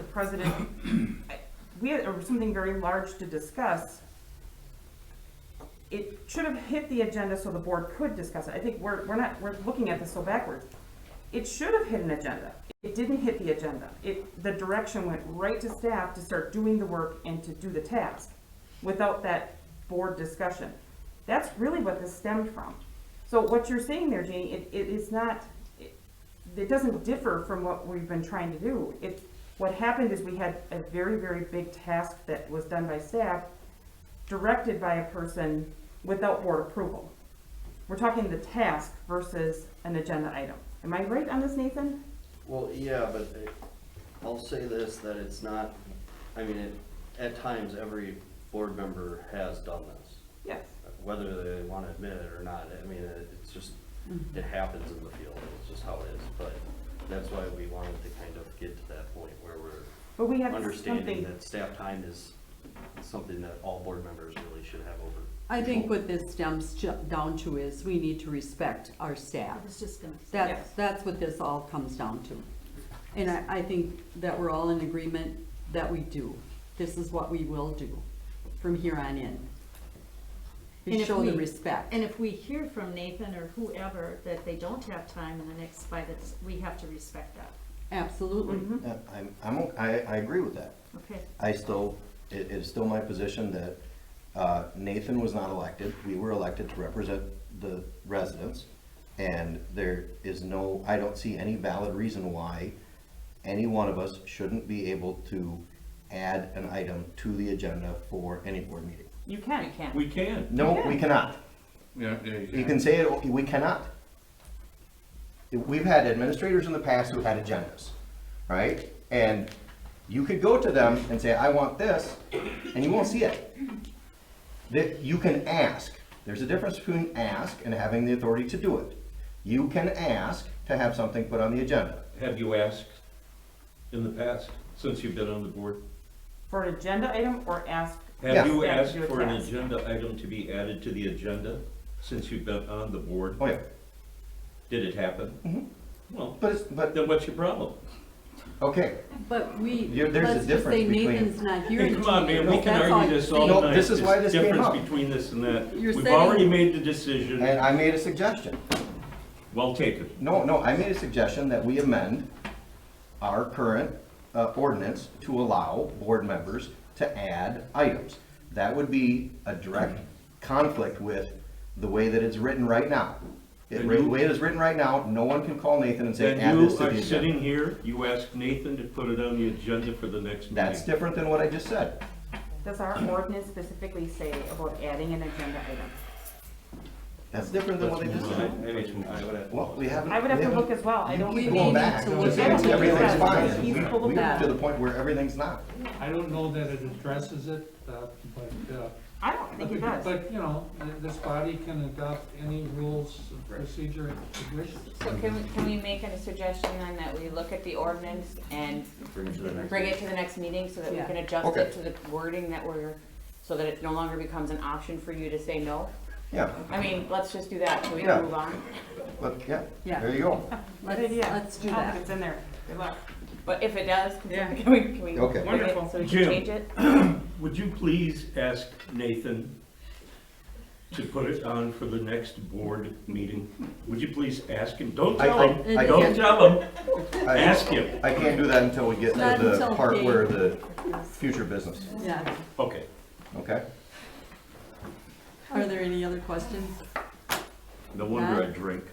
we had something very large to discuss. It should have hit the agenda so the board could discuss it. I think we're looking at this so backwards. it should have hit an agenda. It didn't hit the agenda. The direction went right to staff to start doing the work and to do the task without that board discussion. That's really what this stemmed from. So what you're saying there, Jeannie, it is not, it doesn't differ from what we've been trying to do. What happened is we had a very, very big task that was done by staff, directed by a person without board approval. We're talking the task versus an agenda item. Am I right on this, Nathan? Well, yeah, but I'll say this, that it's not, I mean, at times, every board member has done this. Yes. Whether they want to admit it or not, I mean, it's just, it happens in the field, it's just how it is. But that's why we wanted to kind of get to that point where But we we're have understanding something, that staff time is something that all board members really should have over. I think what this stems down to is we need to respect our staff. I was just gonna say. That's what this all comes down to. And I think that we're all in agreement that we do. This is what we will do from here on in. And We if show the we- respect. And if we hear from Nathan or whoever that they don't have time in the next we have to respect that. Absolutely. I agree with that. Okay. It is still my position that Nathan was not elected. We were elected to represent the residents. And there is I don't see any valid reason why any one of us shouldn't be able to add an item to the agenda for any board meeting. you can. You can't. We can. No, we cannot. Yeah, You can say it, we cannot. We've had administrators in the past who had agendas, right? And you could go to them and say, I want this, and you won't see it. That you can ask. There's a difference between ask and having the authority to do it. You can ask to have something put on the agenda. Have you asked in the past, since you've been on the board? For an agenda item or ask, Yeah. Have you Yeah, to asked do a for an task. agenda item to be added to the agenda since you've been on the board? Oh, yeah. Did it happen? Mhm. Well, But, then what's your problem? okay. But There's a let's just difference say between- Nathan's not here Hey, in come 2 on, man, years. we can That's all argue I'm this all saying. No, night. this is why There's this came difference up. between this and that. You're We've setting- already made the decision. And I made a suggestion. Well taken. No, I made a suggestion that we amend our current ordinance to allow board members to add items. That would be a direct conflict with the way that it's written right now. The way it is written right now, no one can call Nathan and say, Then add you this to are the sitting agenda. here, you ask Nathan to put it on the agenda for the next meeting. That's different than what I just said. does our ordinance specifically say about adding an agenda item? That's different than what I just said. I would have. Well, we haven't. I would have we to haven't- look as well. I don't. We Keep may going need back to to look say into everything's that. fine. He's full of We get that. to the point where everything's not. I don't know that it addresses it, but, I don't think it does. but, you know, this body can adopt any rules of procedure it wishes. So can we make a suggestion then that we look at the ordinance and Bring it to the next. bring it to the next meeting so that we Yeah. can adjust Okay. it to the wording that so that it no longer becomes an option for you to say no? Yeah, I mean, let's just do that so we Yeah. can move on. but, yeah, Yeah. there you go. Good idea. Let's do Oh, that. It's in there. Good luck. But if it does, Yeah. can we Okay. look at Wonderful. it so we can Jim. change it? Would you please ask Nathan to put it on for the next board meeting? Would you please ask him? Don't I- tell I- him, I don't can't- tell him, I- ask him. I can't do that until we get Not to the until part Kate- where the future business, Yeah. Okay. okay? Are there any other questions? No wonder I None? drink.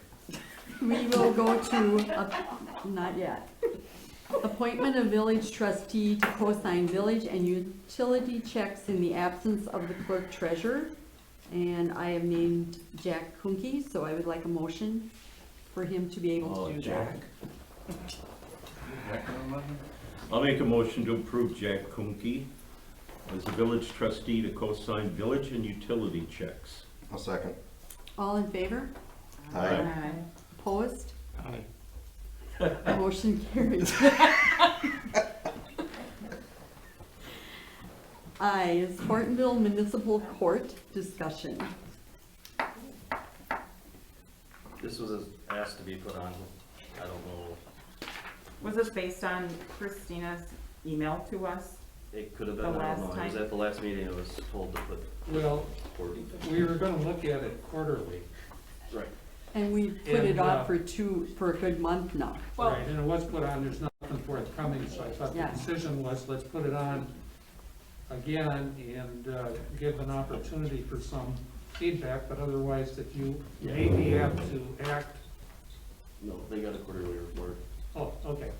We will go to, not yet. Appointment of village trustee to co-sign village and utility checks in the absence of the clerk treasurer. And I have named Jack Kunke, so I would like a motion for him to be able Oh, to do Jack. that. I'll make a motion to approve Jack Kunke as the village trustee to co-sign village and utility checks. I'll second. All in favor? Aye. Opposed? Aye. Motion carries. I is Hortonville Municipal Court discussion. This was asked to be put on, I don't know, Was this based on Christina's email to us? it could have been, The I don't last know, it was time. at the last meeting, it was told to put. Well, forward. we were gonna look at it quarterly. Right. And we put it And, off for a good month now. Well- Right, and it was put on, there's nothing forthcoming, so I thought the Yeah. decision was, let's put it on again and give an opportunity for some feedback, but otherwise that you maybe have to act. No, they got a quarterly report. Oh, okay,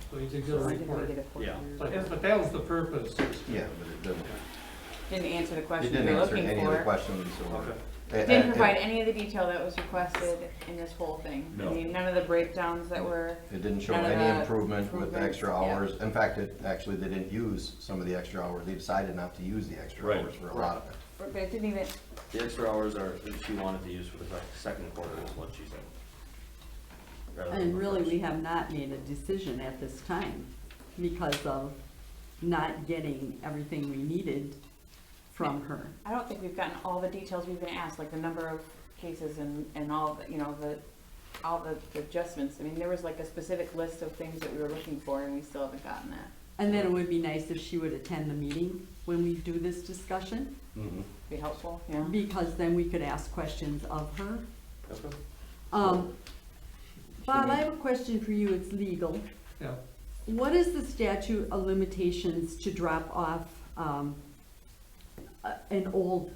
so you did get a Why did we report. get a report? Yeah. But that was the purpose. Yeah, but it doesn't, Didn't answer the it question didn't you're answer looking any of the for. questions or. Okay. Didn't provide any of the detail that was requested in this whole thing. I No. mean, none of the breakdowns that were, It didn't show None of any the improvement with the extra improvements, yeah. hours. In fact, actually, they didn't use some of the extra hours. They decided not to use the extra Right. hours for a lot of it. but it didn't even, The extra hours are, that she wanted to use for the second quarter is what she said. Rather than And the really, first. we have not made a decision at this time because of not getting everything we needed from her. I don't think we've gotten all the details we've been asked, like the number of cases and all, the you know, all the adjustments. I mean, there was like a specific list of things that we were looking for and we still haven't gotten that. And then it would be nice if she would attend the meeting when we do this discussion, Mhm. Be helpful, yeah? because then we could ask questions of her. Okay. Bob, I have a question for you, it's legal. Yeah. What is the statute of limitations to drop off, an old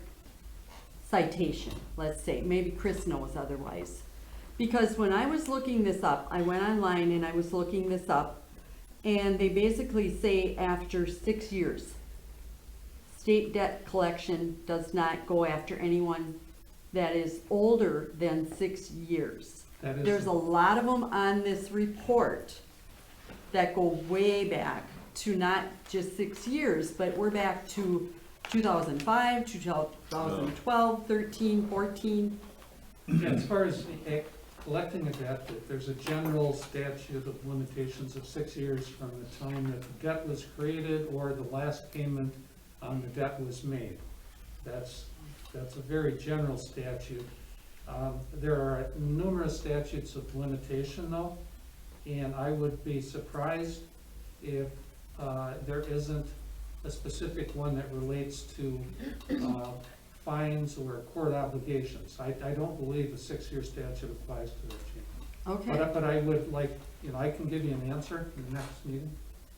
citation, let's say? Maybe Chris knows otherwise. Because when I was looking this up, I went online and I was looking this up, and they basically say after 6 years, state debt collection does not go after anyone that is older than 6 years. That is. There's a lot of them on this report that go way back to not just 6 years, but we're back to 2005, 2012, 13, 14. As far as collecting a debt, there's a general statute of limitations of 6 years from the time that the debt was created or the last payment on the debt was made. That's a very general statute. There are numerous statutes of limitation though, and I would be surprised if there isn't a specific one that relates to fines or court obligations. I don't believe the 6-year statute applies to that, Chief. Okay, But I would like, I can give you an answer in the next meeting.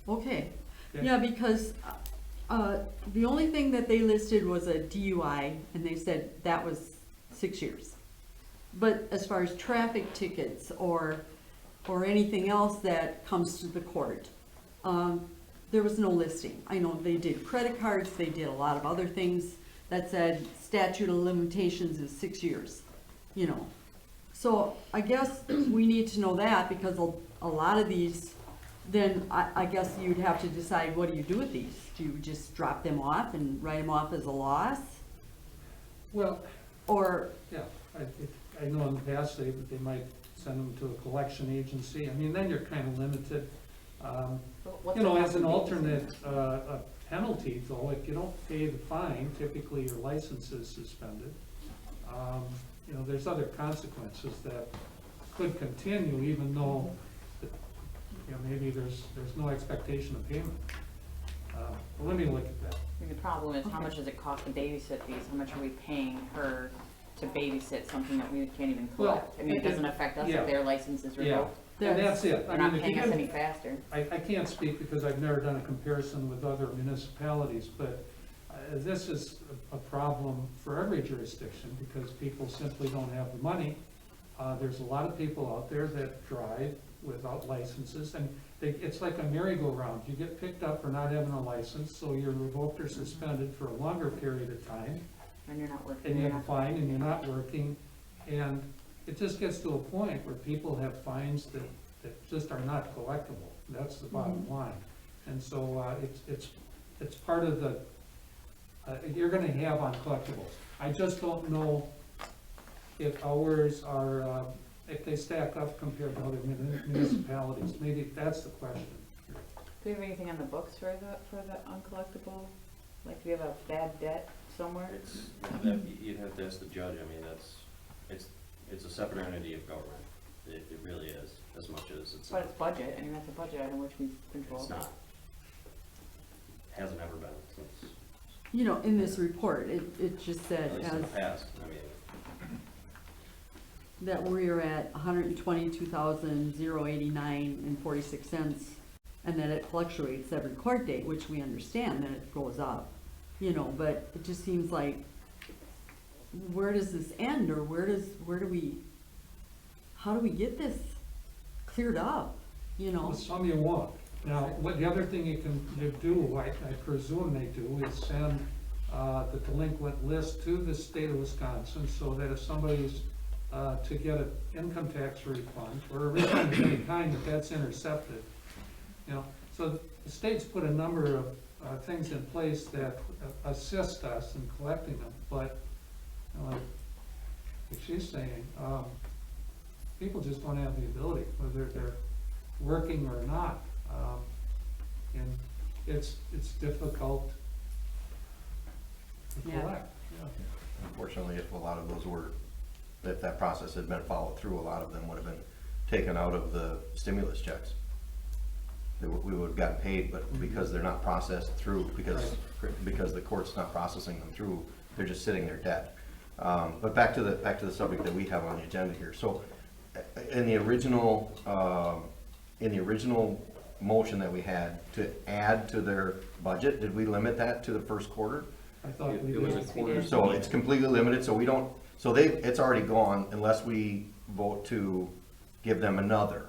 okay. Okay. Yeah, because the only thing that they listed was a DUI, and they said that was 6 years. But as far as traffic tickets or anything else that comes to the court, there was no listing. I know they did credit cards, they did a lot of other things that said statute of limitations is 6 years, you know. So I guess we need to know that, because a lot of these, then I guess you'd have to decide, what do you do with these? Do you just drop them off and write them off as a loss? Well, Or, yeah, I know in the past they might send them to a collection agency. I mean, then you're kind of limited. What's You know, the as an alternate? alternate penalty, though, if you don't pay the fine, typically your license is suspended. You know, there's other consequences that could continue even though, you know, maybe there's no expectation of payment. But let me look at that. I mean, the problem is, how much does it cost to babysit these? How much are we paying her to babysit something that we can't even Well, collect? I mean, it doesn't affect us yeah. if their license is Yeah, revoked. and that's it. They're I not mean, if you paying us give- any faster. I can't speak because I've never done a comparison with other municipalities, but this is a problem for every jurisdiction because people simply don't have the money. There's a lot of people out there that drive without licenses, and it's like a merry-go-round. You get picked up for not having a license, so you're revoked or suspended for a longer period of time, And you're not working. and you you're have a not- fine, and you're not working, and it just gets to a point where people have fines that just are not collectible. That's the bottom line. And so, it's part of the, you're gonna have uncollectibles. I just don't know if ours are, if they stack up compared to other municipalities. Maybe that's the question. Do we have anything on the books for the uncollectible? Like, do we have a bad debt somewhere? You'd have to ask the judge, I mean, it's a separate entity of government. It really is, as much as it's But not. it's budget, I mean, that's a budget item which we control. It's not. Hasn't ever been since, you know, in this report, it just said at least in the as, past, I mean, that we're at 122,089.46, and that it fluctuates every court date, which we understand that it goes up, you know, but it just seems like, where does this end, or how do we get this cleared up, you know? Well, some you won't. Now, what the other thing you do, I presume they do, is send the delinquent list to the state of Wisconsin, so that if somebody's to get an income tax refund, or a refund of any kind, that's intercepted. You know, so the state's put a number of things in place that assist us in collecting them, but, you know, like she's saying, people just don't have the ability, whether they're working or not. And it's difficult to Yeah. collect, yeah. Unfortunately, if a lot of those if that process had been followed through, a lot of them would have been taken out of the stimulus checks. We would have gotten paid, but because they're not processed through, because the court's not processing them through, they're just sitting there dead. But back to the subject that we have on the agenda here. So, in the original motion that we had to add to their budget, did we limit that to the first quarter? I thought we It was a did. quarter. So it's completely limited, so we don't, it's already gone unless we vote to give them another.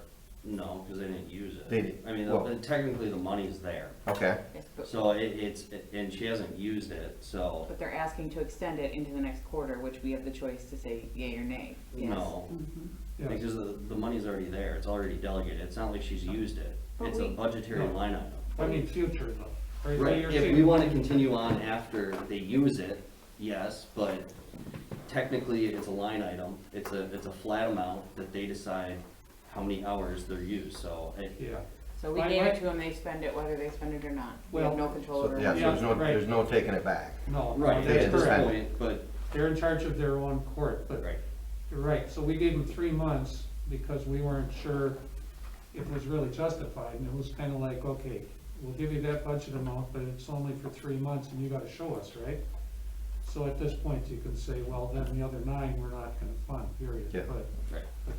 No, because they didn't use it. They did- I mean, well- technically the money's there, Okay, Yes, but, so and she hasn't used it, so, but they're asking to extend it into the next quarter, which we have the choice to say yay or nay. Yes. no. Yes. Because the money's already there, it's already delegated, it's not like she's used it, But it's a we- budgetary No. line item. I mean, future though. Right, You're if saying- we wanna continue on after they use it, yes, but technically it's a line item, it's a flat amount that they decide how many hours they're used, so Yeah, So we My- gave my- it to them, they spend it whether they spend it or not. We have Well- no control so, over yeah, it. so Yeah, right. there's no taking it back. no. Right, They that's didn't her spend point, but, They're in charge of their own court, but right, you're right. So we gave them 3 months because we weren't sure if it was really justified. And it was kind of like, okay, we'll give you that budget amount, but it's only for 3 months and you gotta show us, right? So at this point, you can say, well, then the other 9, we're not gonna fund, period. Yeah. But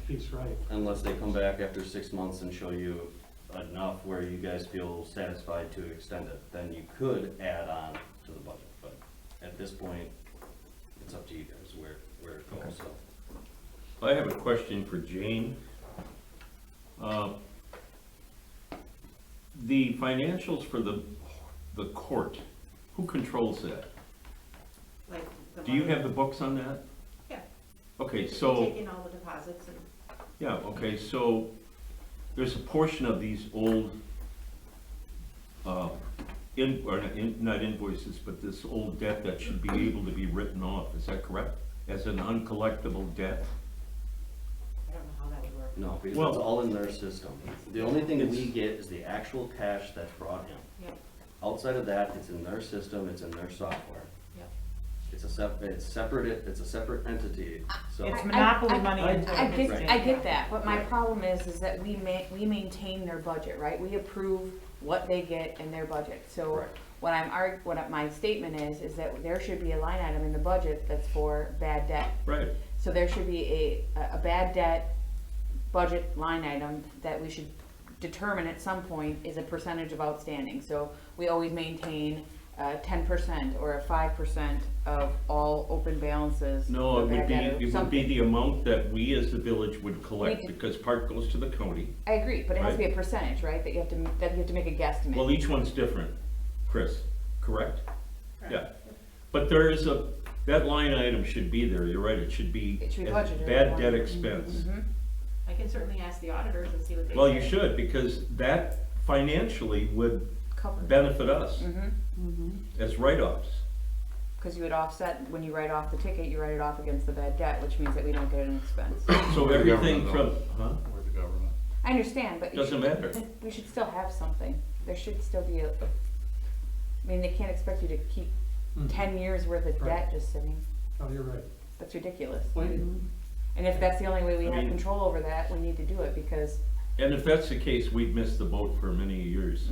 he's right. unless they come back after 6 months and show you enough where you guys feel satisfied to extend it, then you could add on to the budget, but at this point, it's up to you guys where it goes, so. I have a question for Jane. The financials for the court, who controls that? Like the Do you money- have the books on that? Yeah. Okay, so, Take in all the deposits and, yeah, okay, so there's a portion of these old, not invoices, but this old debt that should be able to be written off, is that correct? As an uncollectible debt? I don't know how that would work. No, because Well- it's all in their system. The only thing that we get is the actual cash that's brought in. Yep, Outside of that, it's in their system, it's in their software. yep. It's a separate entity, so. It's monopoly money I- until I it get, gets I changed. get that, but my problem is that we maintain their budget, right? We approve what they get in their budget. So Right. what my statement is that there should be a line item in the budget that's for bad debt. Right. So there should be a bad debt budget line item that we should determine at some point is a percentage of outstanding. So we always maintain 10% or a 5% of all open balances. No, for bad debt or it would be something. the amount that we as the village would collect, We- because part goes to the county. I agree, but it has to be Right. a percentage, right? That you have to make a guesstimate. Well, each one's different, Chris, correct? Yeah, but there is that line item should be there, you're right, it should be It should be as budgeted. bad debt expense. Mhm. I can certainly ask the auditors and see what they say. Well, you should, because that financially would Cover. benefit us Mhm. as write-offs. Because you would offset, when you write off the ticket, you write it off against the bad debt, which means that we don't get an expense. So We're the everything from, government, huh? We're the government. I understand, but Doesn't matter. we should still have something. There should still be I mean, they can't expect you to keep Mhm. 10 years worth of Right. debt just sitting. Oh, you're right. That's ridiculous. Well, And if that's the only way we I have mean- control over that, we need to do it because, And if that's the case, we'd missed the boat for many years.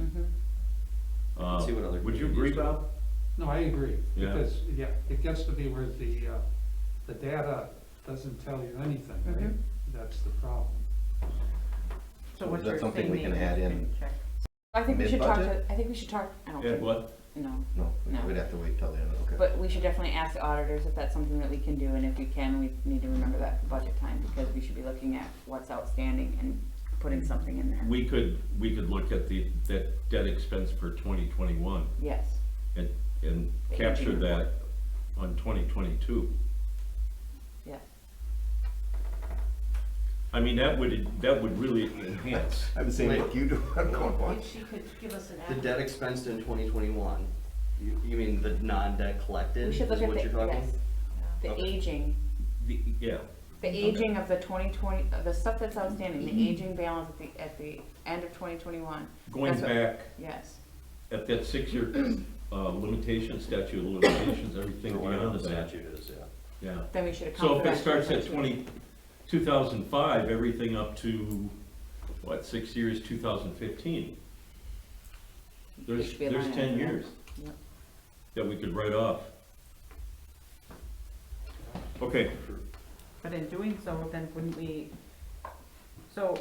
See what other Would you agree, communities do. Bob? No, I agree, Yeah. because, yeah, it gets to be where the data doesn't tell you anything, right? Mhm. That's the problem. So So what is that you're something saying, we can Nate, add is in? check. I think we should talk to, Mid-budget? I think we should talk, I don't Yeah, think, what? no. No, No. we'd have to wait till the end, okay. But we should definitely ask the auditors if that's something that we can do, and if we can, we need to remember that for budget time, because we should be looking at what's outstanding and putting something in there. We could look at that debt expense for 2021 Yes, and The capture aging that on 2022. yes. I mean, that would really enhance. I'm saying like you do, I'm going, what? If she could give us an The act. debt expensed in 2021, you mean the non-debt collected We is should look at what the, you're talking? yes, the Okay. aging, Yeah, the aging of the 2020, the stuff that's outstanding, the aging balance at the end of 2021. going That's what- back Yes, at that 6-year limitation, statute of limitations, everything Or whatever beyond the that. statute is, yeah. Yeah. then we should account So for if that. it starts at 2005, everything up to, what, 6 years, 2015? There There's should be a line 10 item, yeah. years Yep. that we could write off. Okay, But in doing so, then wouldn't we, so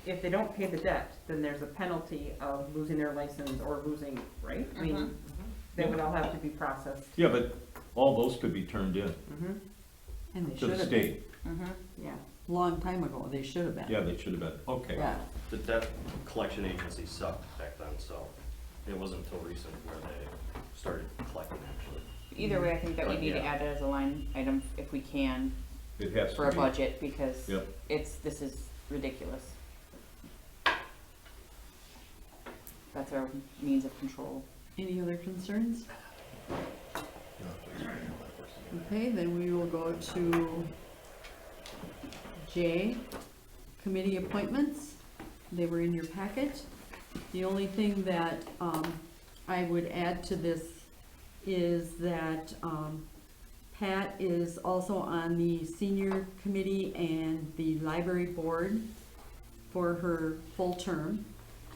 if they don't pay the debt, then there's a penalty of losing their license or losing, right? I mean, Mhm. they would all have to be processed. yeah, but all those could be turned in Mm-hmm, And they to should the have been, state. Mhm. yeah. long time ago, they should have been. Yeah, they should have been, okay. Yeah, The debt collection agency sucked back then, so it wasn't until recent where they started collecting actually. Either way, I think that we But, need to yeah. add it as a line item if we can It has for to a be. budget, because Yep. this is ridiculous. That's our means of control. any other concerns? Okay, then we will go to J, committee appointments. They were in your packet. The only thing that I would add to this is that Pat is also on the senior committee and the library board for her full term.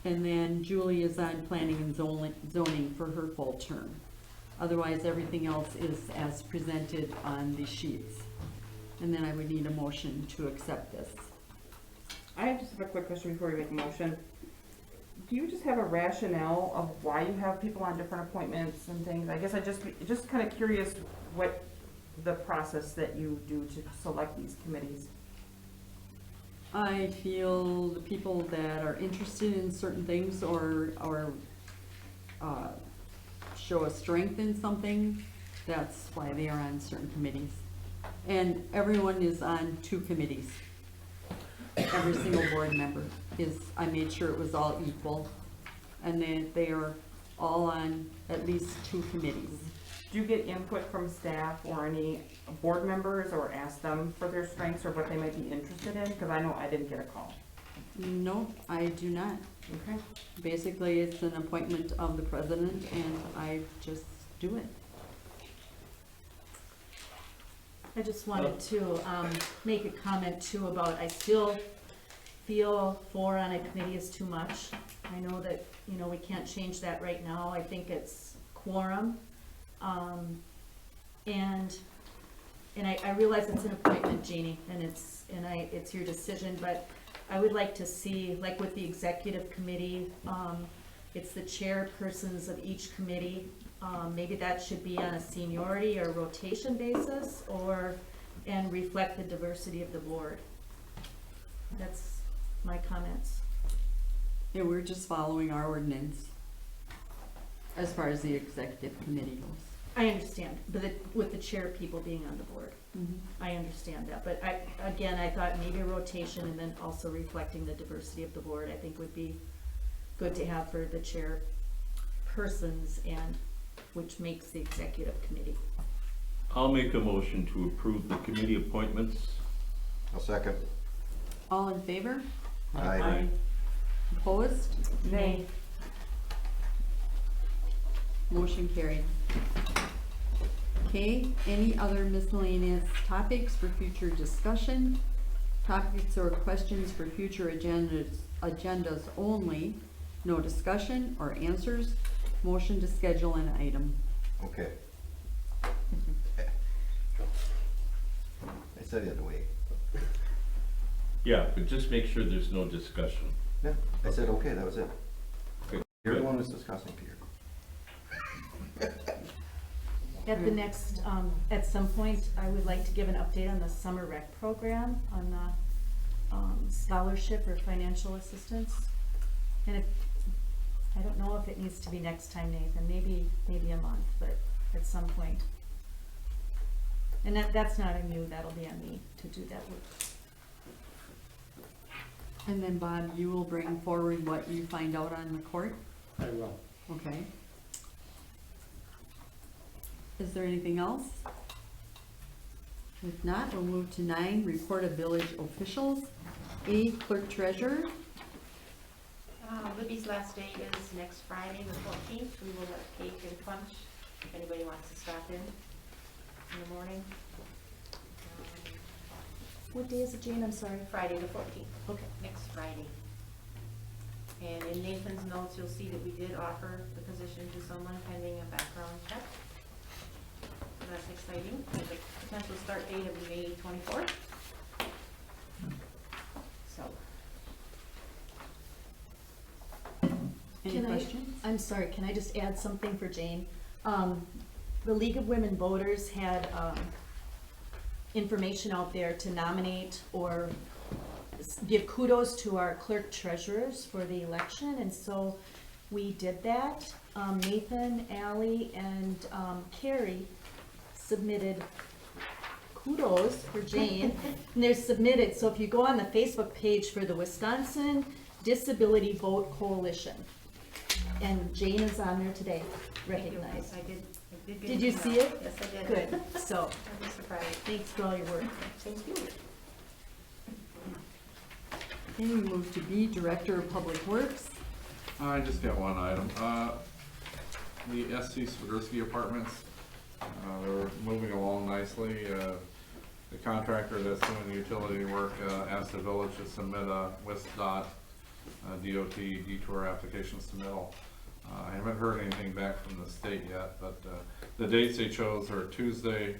And then Julie is on planning and zoning for her full term. Otherwise, everything else is as presented on the sheets. And then I would need a motion to accept this. I just have a quick question before we make a motion. Do you just have a rationale of why you have people on different appointments and things? I guess I just kind of curious what the process that you do to select these committees. I feel the people that are interested in certain things or show a strength in something, that's why they are on certain committees. And everyone is on 2 committees. Every single board member is, I made sure it was all equal. And then they are all on at least 2 committees. Do you get input from staff or any board members or ask them for their strengths or what they might be interested in? Because I know I didn't get a call. No, I do not. Okay. Basically, it's an appointment of the president and I just do it. I just wanted to make a comment too about, I still feel 4 on a committee is too much. I know that, you know, we can't change that right now. I think it's quorum. And I realize it's an appointment, Jeannie, and it's your decision, but I would like to see, like with the executive committee, it's the chairpersons of each committee. Maybe that should be on a seniority or rotation basis, and reflect the diversity of the board. That's my comments. Yeah, we're just following our ordinance as far as the executive committee goes. I understand, but with the chair people being on the board, I understand that. But I thought maybe a rotation and then also reflecting the diversity of the board, I think would be good to have for the chair persons, and which makes the executive committee. I'll make a motion to approve the committee appointments. I'll second. All in favor? Aye. Opposed? Nay. Motion carried. Okay, any other miscellaneous topics for future discussion? Topics or questions for future agendas only. No discussion or answers. Motion to schedule an item. Okay. I said he had to wait. Yeah, but just make sure there's no discussion. Yeah, I said, okay, that was it. Okay, You're the good. one who's discussing, Peter. At the next, at some point, I would like to give an update on the summer rec program, on the, scholarship or financial assistance. And if, I don't know if it needs to be next time, Nathan, maybe a month, but at some point. And that's not on you, that'll be on me to do that work. And then Bob, you will bring forward what you find out on the court? I will. Okay. Is there anything else? If not, we'll move to 9, report of village officials. A, clerk treasurer. Libby's last day is next Friday, the 14th. We will have cake and punch if anybody wants to stop in the morning. What day is it, Jane? I'm sorry. Friday, the 14th. Okay. Next Friday. And in Nathan's notes, you'll see that we did offer the position to someone pending a background check. So that's exciting. There's a potential start date of May 24th. So, Any Can I- questions? I'm sorry, can I just add something for Jane? The League of Women Voters had, information out there to nominate or give kudos to our clerk treasurers for the election, and so we did that. Nathan, Ally, and, Carrie submitted kudos for Jane, and they're submitted, so if you go on the Facebook page for the Wisconsin Disability Vote Coalition, and Jane is on there today, recognized. I did get Did you an see email. it? Yes, I did. Good, so, I was surprised. thanks for all your work. Thank you. Okay, we move to B, director of public works. I just got one item. The SC Swiderski Apartments, they're moving along nicely. The contractor that's doing the utility work asked the village to submit a WISDOT DOT detour application submittal. I haven't heard anything back from the state yet, but the dates they chose are Tuesday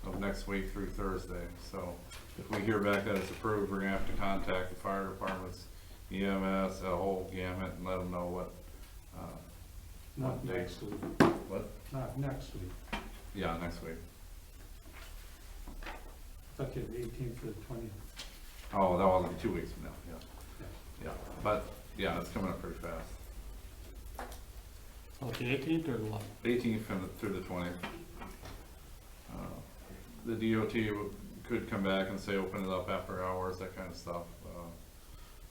of next week through Thursday. So if we hear back that it's approved, we're gonna have to contact the fire departments, EMS, a whole gamut, and let them know what Not dates. next week. What? Not next week. Yeah, next week. Thought you had the 18th to the 20th. Oh, that will be 2 weeks from now, yeah. Yeah, but, yeah, it's coming up pretty fast. Okay, 18th or what? 18th through the 20th. The DOT could come back and say, open it up after hours, that kind of stuff.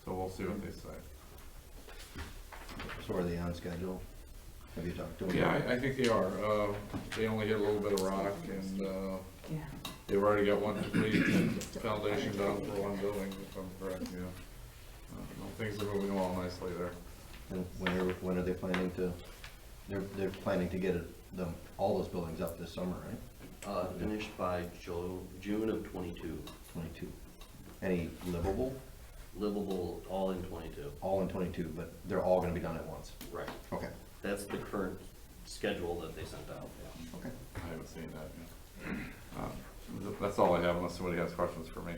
So we'll see what they say. So are they on schedule? Have you talked to them? Yeah, I think they are. They only hit a little bit of rock, and Yeah. they've already got one complete foundation done for one building, if I'm correct, yeah. Things are moving along nicely there. And when are they planning to, they're planning to get all those buildings up this summer, right? Finished by June of 22. 22. Any livable? Livable all in 22. All in 22, but they're all gonna be done at once? Right. Okay, That's the current schedule that they sent out, yeah. okay. I haven't seen that yet. That's all I have unless somebody has questions for me.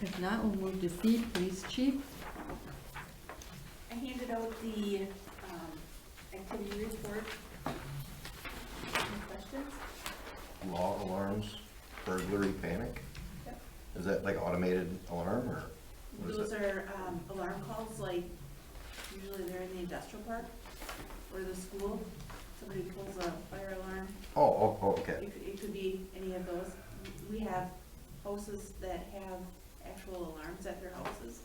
If not, we'll move to C, police chief. I handed out the activity report. Any questions? Law alarms, burglary, panic? Yep. Is that like automated alarm or what is Those it? are alarm calls, like usually they're in the industrial park or the school. Somebody pulls a fire alarm. Oh, okay. It could be any of those. We have houses that have actual alarms at their houses.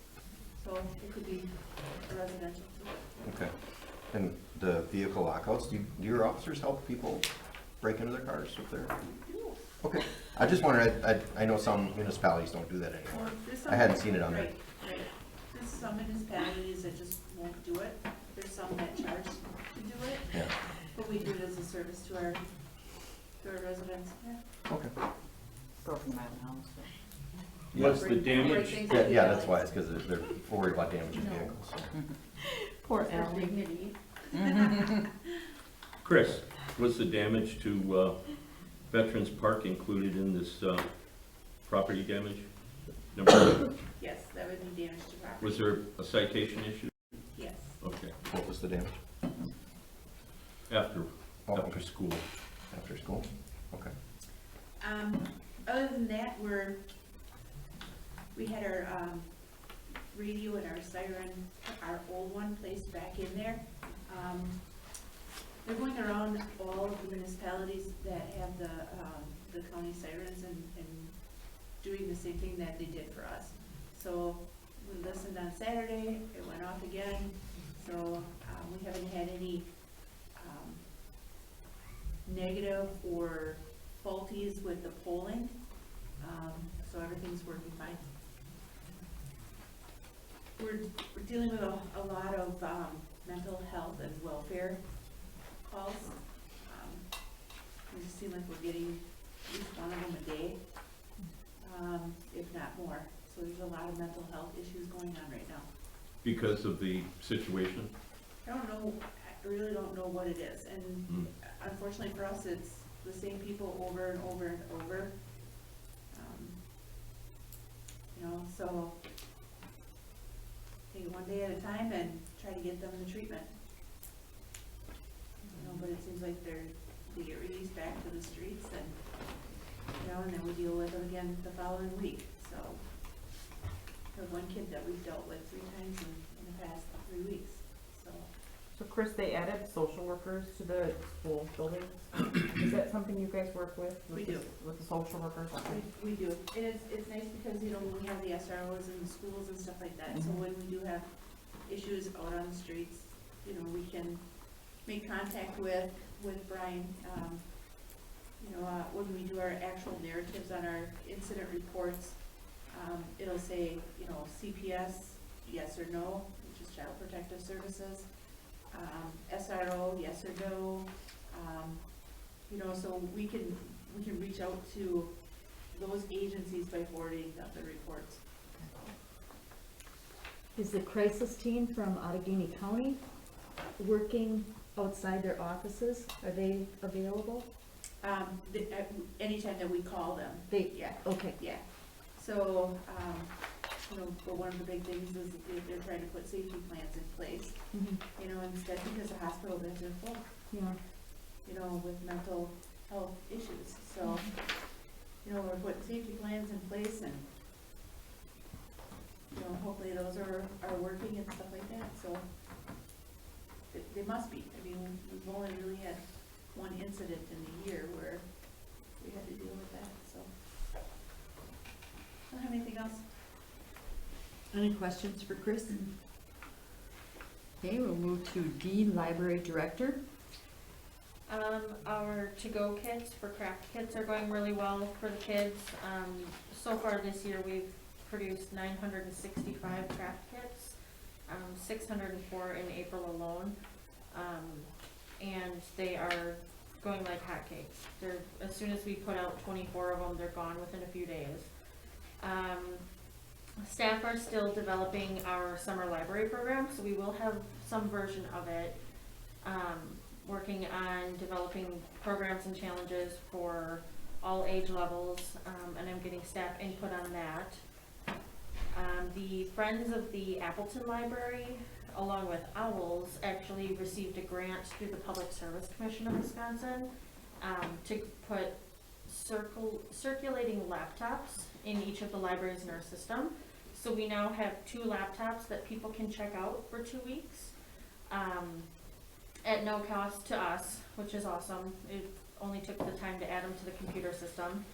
So it could be a residential too. Okay. And the vehicle lockouts, do your officers help people break into their cars if they're? Okay. I just wondered, I know some municipalities don't do that anymore. Well, there's some- I hadn't seen it on there. Right. There's some municipalities that just won't do it. There's some that charge to do it. Yeah, But we do it as a service to our residents, yeah. okay. Broken my own house. Was the damage, Yeah, that's why, it's because they're worried about damaging vehicles. so. Poor For Ally. dignity. Chris, was the damage to Veterans Park included in this property damage? Number two. Yes, that would be damage to property. Was there a citation issue? Yes. Okay, What was the damage? after Oh, after school. after school? Okay. Other than that, we had our, radio and our siren, our old one placed back in there. They're going around all of the municipalities that have the county sirens and doing the same thing that they did for us. So we listened on Saturday, it went off again, so, we haven't had any, negative or faulties with the polling, so everything's working fine. We're dealing with a lot of, mental health and welfare calls. We just seem like we're getting at least one of them a day, if not more. So there's a lot of mental health issues going on right now. Because of the situation? I don't know, I really don't know what it is, and unfortunately for us, it's the same people over and over and over. You know, so take it one day at a time and try to get them the treatment. You know, but it seems like they get released back to the streets and, you know, and then we deal with them again the following week, so. There's one kid that we've dealt with 3 times in the past 3 weeks, so. So Chris, they added social workers to the school buildings. Is that something you guys work with? We do. With the social workers? Okay. We do. And it's nice because, you know, we have the SROs in the schools and stuff like that, so when we do have issues out on the streets, you know, we can make contact with Brian. You know, when we do our actual narratives on our incident reports, it'll say, you know, CPS, yes or no, which is Child Protective Services, SRO, yes or no, you know, so we can reach out to those agencies by forwarding them the reports. Is the crisis team from Outagamie County working outside their offices? Are they available? Anytime that we call them. Yeah. Okay. Yeah. So, you know, but one of the big things is that they're trying to put safety plans in place, you know, instead because the hospital beds are full, Yeah. you know, with mental health issues. So, you know, we're putting safety plans in place and, you know, hopefully those are working and stuff like that, so they must be. I mean, we've only really had one incident in the year where we had to deal with that, so. Don't have anything else. Any questions for Chris? Okay, we'll move to D, Library Director. Our to-go kits for craft kits are going really well for the kids. So far this year, we've produced 965 craft kits, 604 in April alone. And they are going like hotcakes. As soon as we put out 24 of them, they're gone within a few days. Staff are still developing our summer library program, so we will have some version of it. Working on developing programs and challenges for all age levels, and I'm getting staff input on that. The Friends of the Appleton Library, along with Owls, actually received a grant through the Public Service Commission of Wisconsin to put circulating laptops in each of the libraries in our system. So we now have 2 laptops that people can check out for 2 weeks at no cost to us, which is awesome. It only took the time to add them to the computer system.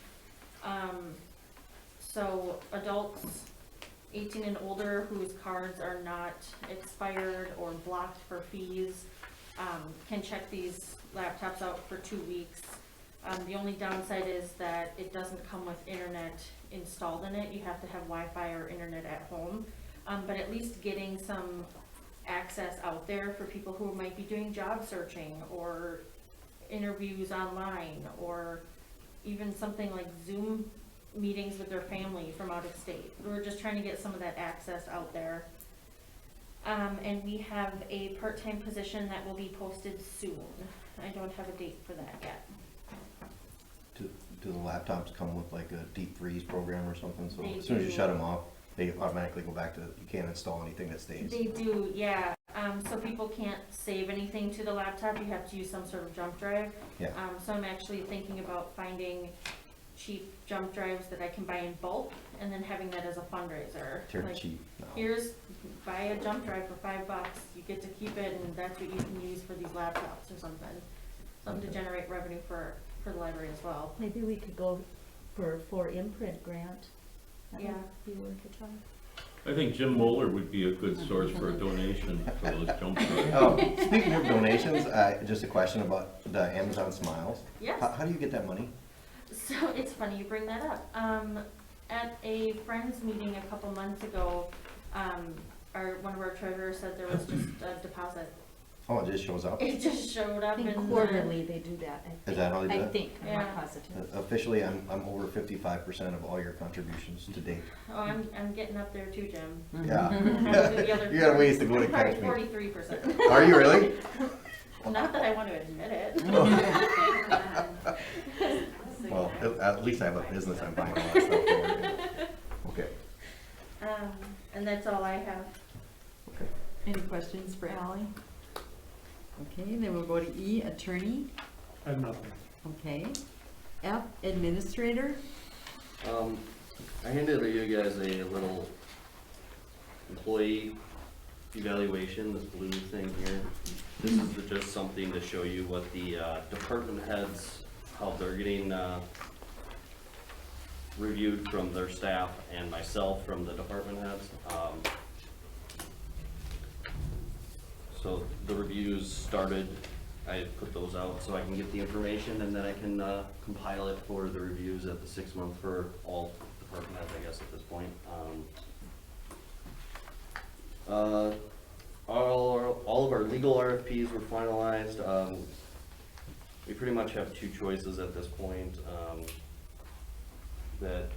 So adults 18 and older whose cards are not expired or blocked for fees can check these laptops out for 2 weeks. The only downside is that it doesn't come with internet installed in it. You have to have Wi-Fi or internet at home. But at least getting some access out there for people who might be doing job searching or interviews online, or even something like Zoom meetings with their family from out of state. We're just trying to get some of that access out there. And we have a part-time position that will be posted soon. I don't have a date for that yet. do the laptops come with like a deep freeze program or something? So They as soon as you do. shut them off, they automatically go back to, you can't install anything that stays. They do, yeah. So people can't save anything to the laptop. You have to use some sort of jump drive. Yeah. So I'm actually thinking about finding cheap jump drives that I can buy in bulk and then having that as a fundraiser. They're Like, cheap now. here's, buy a jump drive for $5. You get to keep it and that's what you can use for these laptops or something. Something to generate revenue for the library as well. Maybe we could go for imprint grant. That Yeah. would be worth a try. I think Jim Moeller would be a good source for a donation for those jump drives. Oh, speaking of donations, just a question about the Amazon Smiles. Yes. How do you get that money? So it's funny you bring that up. At a friends meeting a couple months ago, one of our treasurers said there was just a deposit. Oh, it just shows up? It just showed I up think in quarterly they do that. Is that how they do I it? think, I'm Yeah. not positive. Officially, I'm over 55% of all your contributions to date. Oh, I'm getting up there too, Jim. Yeah. I have to do the other You got ways to go to I'm probably catch me. 43%. Are you really? Not that I want to admit it. Well, at least I have a business I'm buying all that stuff for. Okay. And that's all I have. Okay. Any questions for Ally? Okay, then we'll go to E, attorney. I have nothing. Okay. F, administrator. I handed you guys a little employee evaluation, this blue thing here. This is just something to show you what the department heads, how they're getting reviewed from their staff and myself from the department heads. So the reviews started, I put those out so I can get the information and then I can compile it for the reviews at the 6 month for all department heads, I guess, at this point. All of our legal RFPs were finalized. We pretty much have two choices at this point, that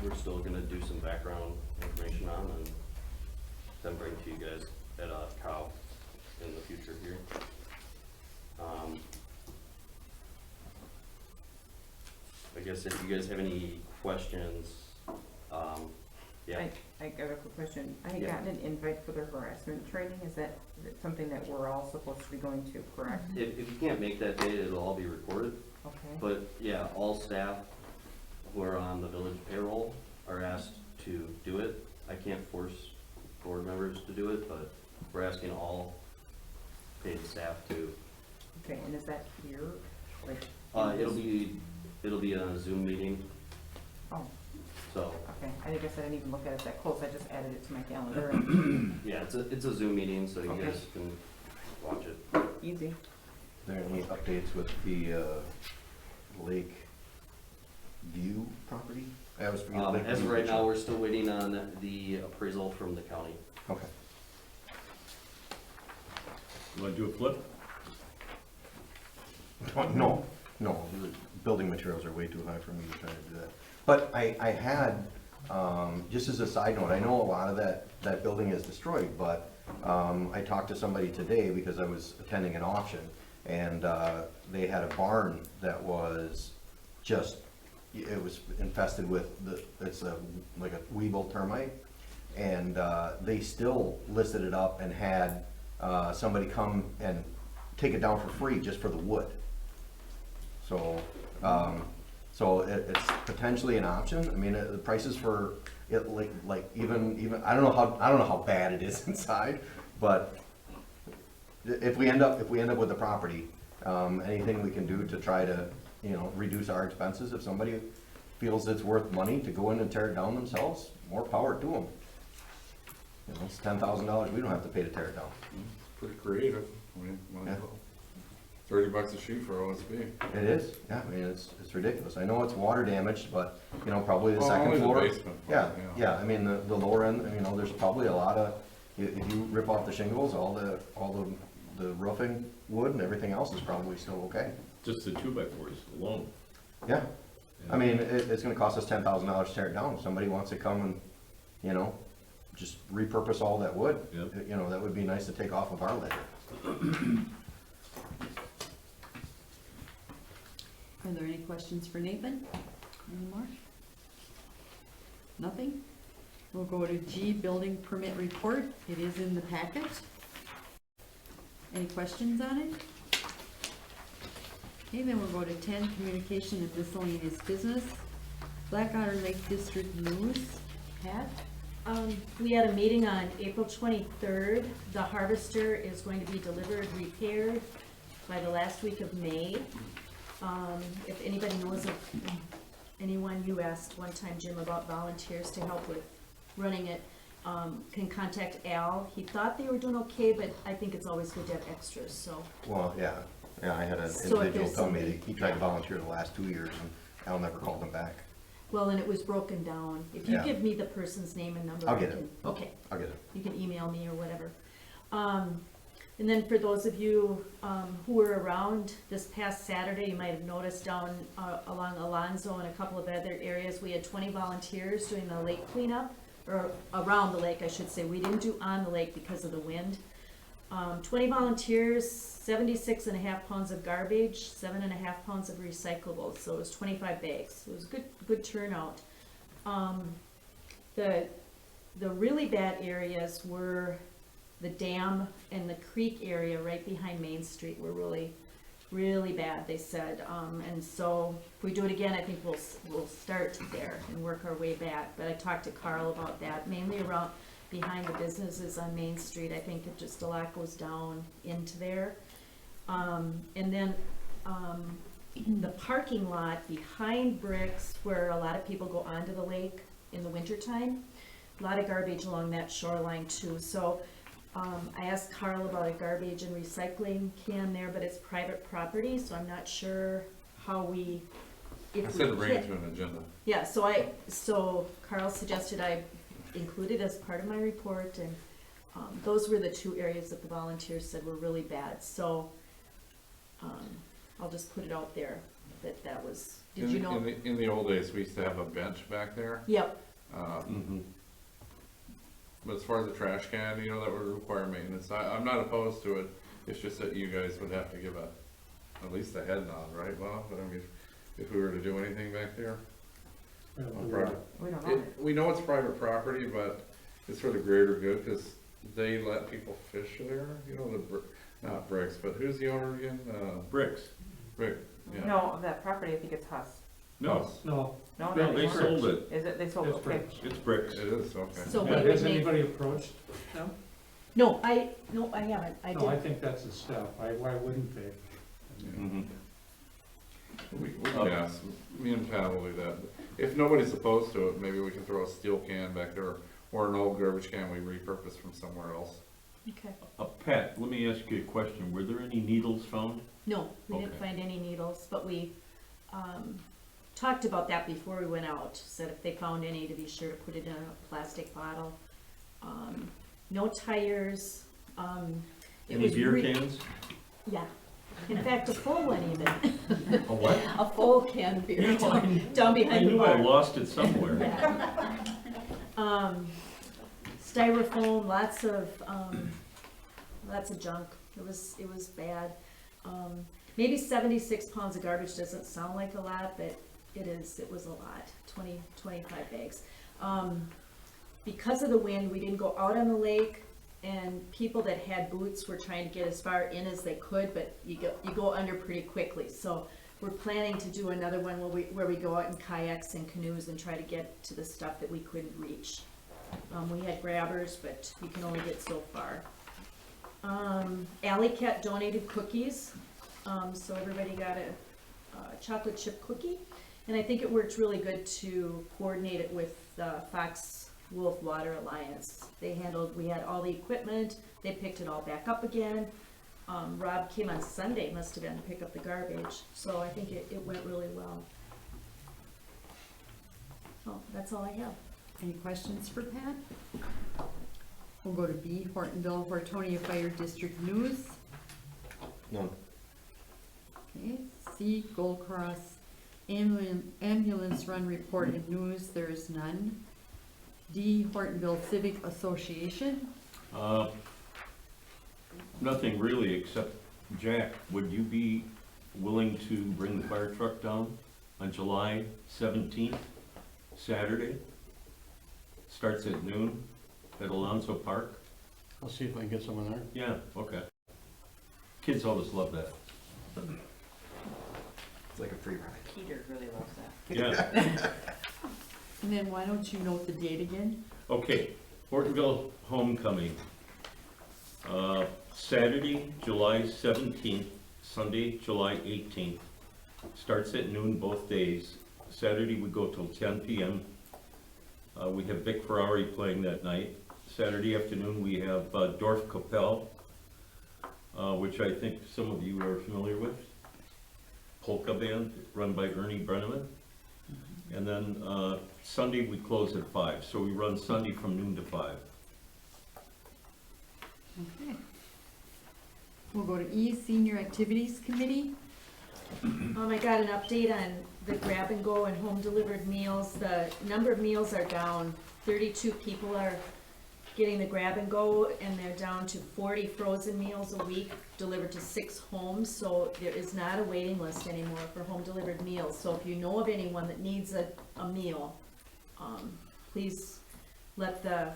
we're still gonna do some background information on and then bring to you guys at a COW in the future here. I guess if you guys have any questions, yeah. I got a quick question. I had Yeah. gotten an invite for the harassment training. Is that something that we're all supposed to be going to, correct? If you can't make that date, it'll all be recorded. Okay. But yeah, all staff who are on the village payroll are asked to do it. I can't force board members to do it, but we're asking all paid staff to. Okay, and is that here? Like, It'll be a Zoom meeting, oh, so, okay. I guess I didn't even look at it that close. I just added it to my calendar. yeah, it's a Zoom meeting, so you Okay. guys can watch it. Easy. Are there any updates with the Lake View property? I always forget Lake As of View. right now, we're still waiting on the appraisal from the county. Okay. You wanna do a flip? No, the building materials are way too high for me to try to do that. But I had, just as a side note, I know a lot of that building is destroyed, but I talked to somebody today because I was attending an auction, and they had a barn that was just, it was infested with it's like a weevil termite, and they still listed it up and had somebody come and take it down for free just for the wood. So, it's potentially an option. I mean, the prices for it, like even I don't know how bad it is inside, but if we end up with the property, anything we can do to try to, reduce our expenses. If somebody feels it's worth money to go in and tear it down themselves, more power to them. It's $10,000. We don't have to pay to tear it down. It's pretty creative. I mean, might as Yeah. well. $30 a sheet for OSB. It is, yeah, I mean, it's ridiculous. I know it's water damaged, but, probably the Well, second only the floor. basement, Yeah, yeah. yeah, I mean, the lower end, there's probably a lot of, if you rip off the shingles, all the roofing wood and everything else is probably still okay. Just the 2x4s alone. Yeah, I mean, it's gonna cost us $10,000 to tear it down. If somebody wants to come and, just repurpose all that wood, Yep. that would be nice to take off of our ledger. Are there any questions for Nathan? Any more? Nothing? We'll go to G, building permit report. It is in the packet. Any questions on it? Okay, then we'll go to 10, communication and miscellaneous business. Blackwater Lake District News. Pat? We had a meeting on April 23rd. The harvester is going to be delivered, repaired by the last week of May. If anybody knows of anyone, you asked one time, Jim, about volunteers to help with running it, can contact Al. He thought they were doing okay, but I think it's always good to have extras, so. Well, yeah, I had an So if individual there's tell me somebody- that he tried to volunteer the last 2 years, and Al never called him back. Well, and it was broken down. If you Yeah. give me the person's name and number, I'll I get can- it. Okay. I'll get it. You can email me or whatever. And then for those of you who were around this past Saturday, you might have noticed down along Alonzo and a couple of other areas, we had 20 volunteers doing the lake cleanup, or around the lake, I should say. We didn't do on the lake because of the wind. 20 volunteers, 76.5 pounds of garbage, 7.5 pounds of recyclables, so it was 25 bags. It was a good turnout. The really bad areas were the dam and the creek area right behind Main Street were really, really bad, they said. And so if we do it again, I think we'll start there and work our way back. But I talked to Carl about that, mainly around behind the businesses on Main Street. I think it just a lot goes down into there. And then the parking lot behind Bricks, where a lot of people go onto the lake in the wintertime, a lot of garbage along that shoreline too. So I asked Carl about a garbage and recycling can there, but it's private property, so I'm not sure how we, if I we said to bring it can. to an agenda. Yeah, so Carl suggested I include it as part of my report, and those were the two areas that the volunteers said were really bad. So I'll just put it out there that was, did you know? In the old days, we used to have a bench back there. Yep, But as far as the trash can, that would require maintenance. I'm not opposed to it. It's just that you guys would have to give at least a head nod, right, Bob? But I mean, if we were to do anything back there. on private- We don't know. We know it's private property, but it's for the greater good, because they let people fish there, not Bricks, but who's the owner again? Bricks. Rick, yeah. No, that property, I think it's Huss. No, No, No, no, not they anymore. sold it. Is it, they sold it, It's okay. Bricks. It's Bricks. It is, okay. so we Yeah, would has make, anybody approached them? no, I haven't, I No, I did, think that's a step. Why wouldn't they? Mhm. We can ask, me and Pat will do that. If nobody's opposed to it, maybe we can throw a steel can back there, or an old garbage can we repurpose from somewhere else. okay. Pat, let me ask you a question. Were there any needles found? No, we didn't Okay. find any needles, but we talked about that before we went out. Said if they found any, to be sure to put it in a plastic bottle. No tires. It Any was beer re- cans? Yeah, in fact, a full one even. A what? A full can of beer down I behind the knew I bar. lost it somewhere. Yeah. Styrofoam, lots of junk. It was bad. Maybe 76 pounds of garbage doesn't sound like a lot, but it was a lot, 25 bags. Because of the wind, we didn't go out on the lake, and people that had boots were trying to get as far in as they could, but you go under pretty quickly. So we're planning to do another one where we go out in kayaks and canoes and try to get to the stuff that we couldn't reach. We had grabbers, but you can only get so far. Alley Cat donated cookies, so everybody got a chocolate chip cookie. And I think it worked really good to coordinate it with the Fox Wolf Water Alliance. We had all the equipment, they picked it all back up again. Rob came on Sunday, must have been, to pick up the garbage, so I think it went really well. So that's all I have. Any questions for Pat? We'll go to B, Hortonville, Hortonia Fire District News. No, Okay, C, Gold Cross Ambulance Run Report and News, there is none. D, Hortonville Civic Association. Nothing really, except, Jack, would you be willing to bring the fire truck down on July 17th, Saturday. Starts at noon at Alonso Park. I'll see if I can get someone there. Yeah, okay. Kids always love that. It's like a free ride. Peter really loves that. Yeah. And then why don't you note the date again? Okay, Hortonville Homecoming. Saturday, July 17th, Sunday, July 18th. Starts at noon both days. Saturday we go till 10 p.m. We have Vic Ferrari playing that night. Saturday afternoon we have Dorf Kapelle, which I think some of you are familiar with. Polka band run by Ernie Brenneman. And then Sunday we close at 5, so we run Sunday from noon to 5. Okay. We'll go to E, Senior Activities Committee. I got an update on the grab and go and home delivered meals. The number of meals are down. 32 people are getting the grab and go, and they're down to 40 frozen meals a week delivered to 6 homes. So there is not a waiting list anymore for home delivered meals. So if you know of anyone that needs a meal, please let the,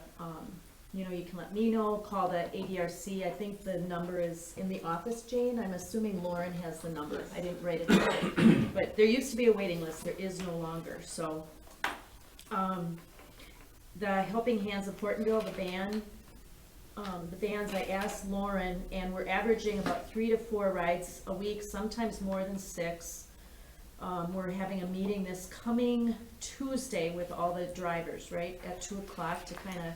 you can let me know, call the ADRC. I think the number is in the office, Jane. I'm assuming Lauren has the number. I didn't write it down. But there used to be a waiting list. There is no longer. So, the Helping Hands of Hortonville, the bands, I asked Lauren, and we're averaging about 3 to 4 rides a week, sometimes more than 6. We're having a meeting this coming Tuesday with all the drivers, right, at 2 o'clock to kind of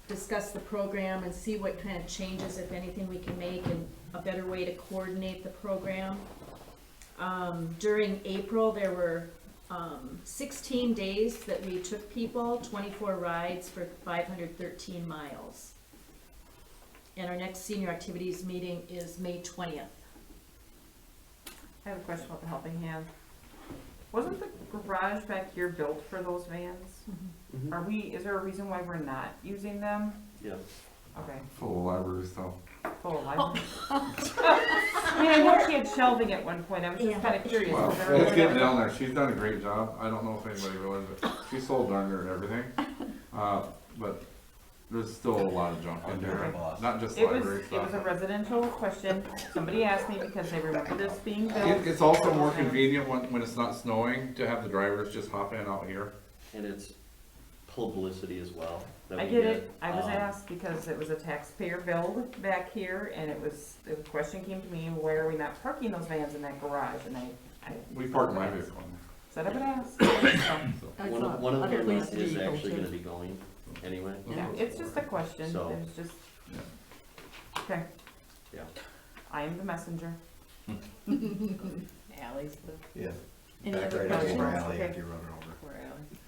discuss the program and see what kind of changes, if anything, we can make and a better way to coordinate the program. During April, there were 16 days that we took people, 24 rides for 513 miles. And our next senior activities meeting is May 20th. I have a question about the Helping Hand. Wasn't the garage back here built for those vans? Mhm. Is there a reason why we're not using them? Yeah. Okay. Full of library stuff. Full of life. I mean, I know she had shelving at one point. I was just kind of curious. Well, Was there it's getting ever- down there. She's done a great job. I don't know if anybody realized it. She sold darn near everything. But there's still a lot of junk in Under there. her boss. Not just It library was stuff. a residential question. Somebody asked me because they remember this being built. It's also more convenient when it's not snowing to have the drivers just hop in out here. And it's publicity as well. that I we get it. I was Um, asked because it was a taxpayer build back here, and the question came to me, why are we not parking those vans in that garage? And I We park my vehicle in said I would ask. So, That's One not of, one of other them police is vehicle actually too. gonna be going anyway. yeah, it's just a question. So- It was just, okay. Yeah. I am the messenger. Allie's the Yeah. Any Back other right up questions? your alley Okay. after you run her over. poor Allie.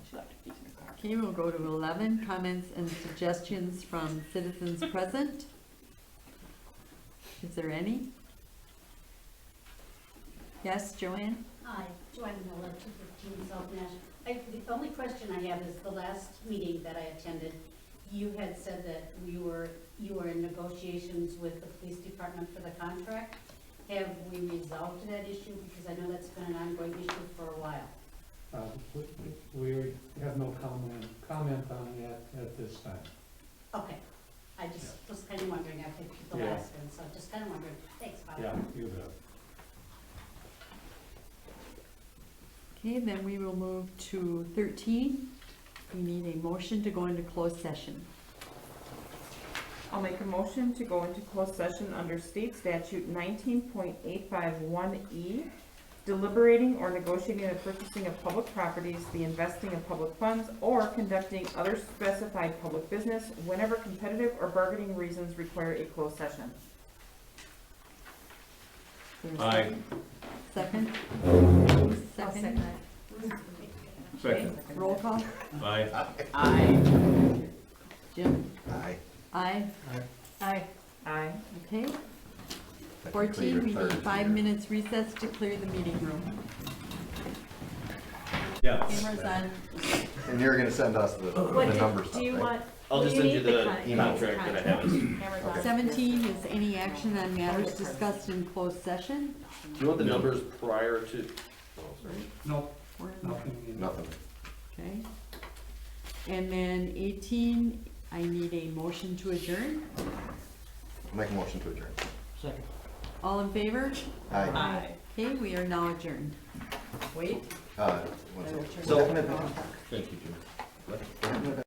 She left her keys in her car. Okay, we'll go to 11, comments and suggestions from citizens present. Is there any? Yes, Joanne? Hi, Joanne Miller, 215 South Nash. The only question I have is the last meeting that I attended, you had said that you were in negotiations with the police department for the contract. Have we resolved that issue? Because I know that's been an ongoing issue for a while. We have no comment on that at this time. Okay, I just was kind of wondering, I picked the Yeah. last one, so just kind of wondering. Thanks, Bob. Yeah, you bet. Okay, then we will move to 13. We need a motion to go into closed session. I'll make a motion to go into closed session under state statute 19.851E, deliberating or negotiating the purchasing of public properties, the investing of public funds, or conducting other specified public business whenever competitive or bargaining reasons require a closed session. Is there a Aye. Second? I'll Second? second that. Second. Roll call? Aye. Aye. Jim? Aye. Aye. Aye. Aye. Okay. Technically, 14, you're we third need 5 here. minutes recess to clear the meeting room. Yeah. Cameras on. And you're gonna send us the What, number stuff, do you right? want I'll just Well, send you you need the the contract that I have. Amazon. 17 is any action on matters discussed in closed session. Do you want the numbers prior to? Oh, sorry. Nope, We're in- nothing. Nothing. Okay. And then 18, I need a motion to adjourn. Make a motion to adjourn. Second. All in favor? Aye. Okay, we are now adjourned. Wait. One second. So- What happened to- Thank you, Jim. what happened to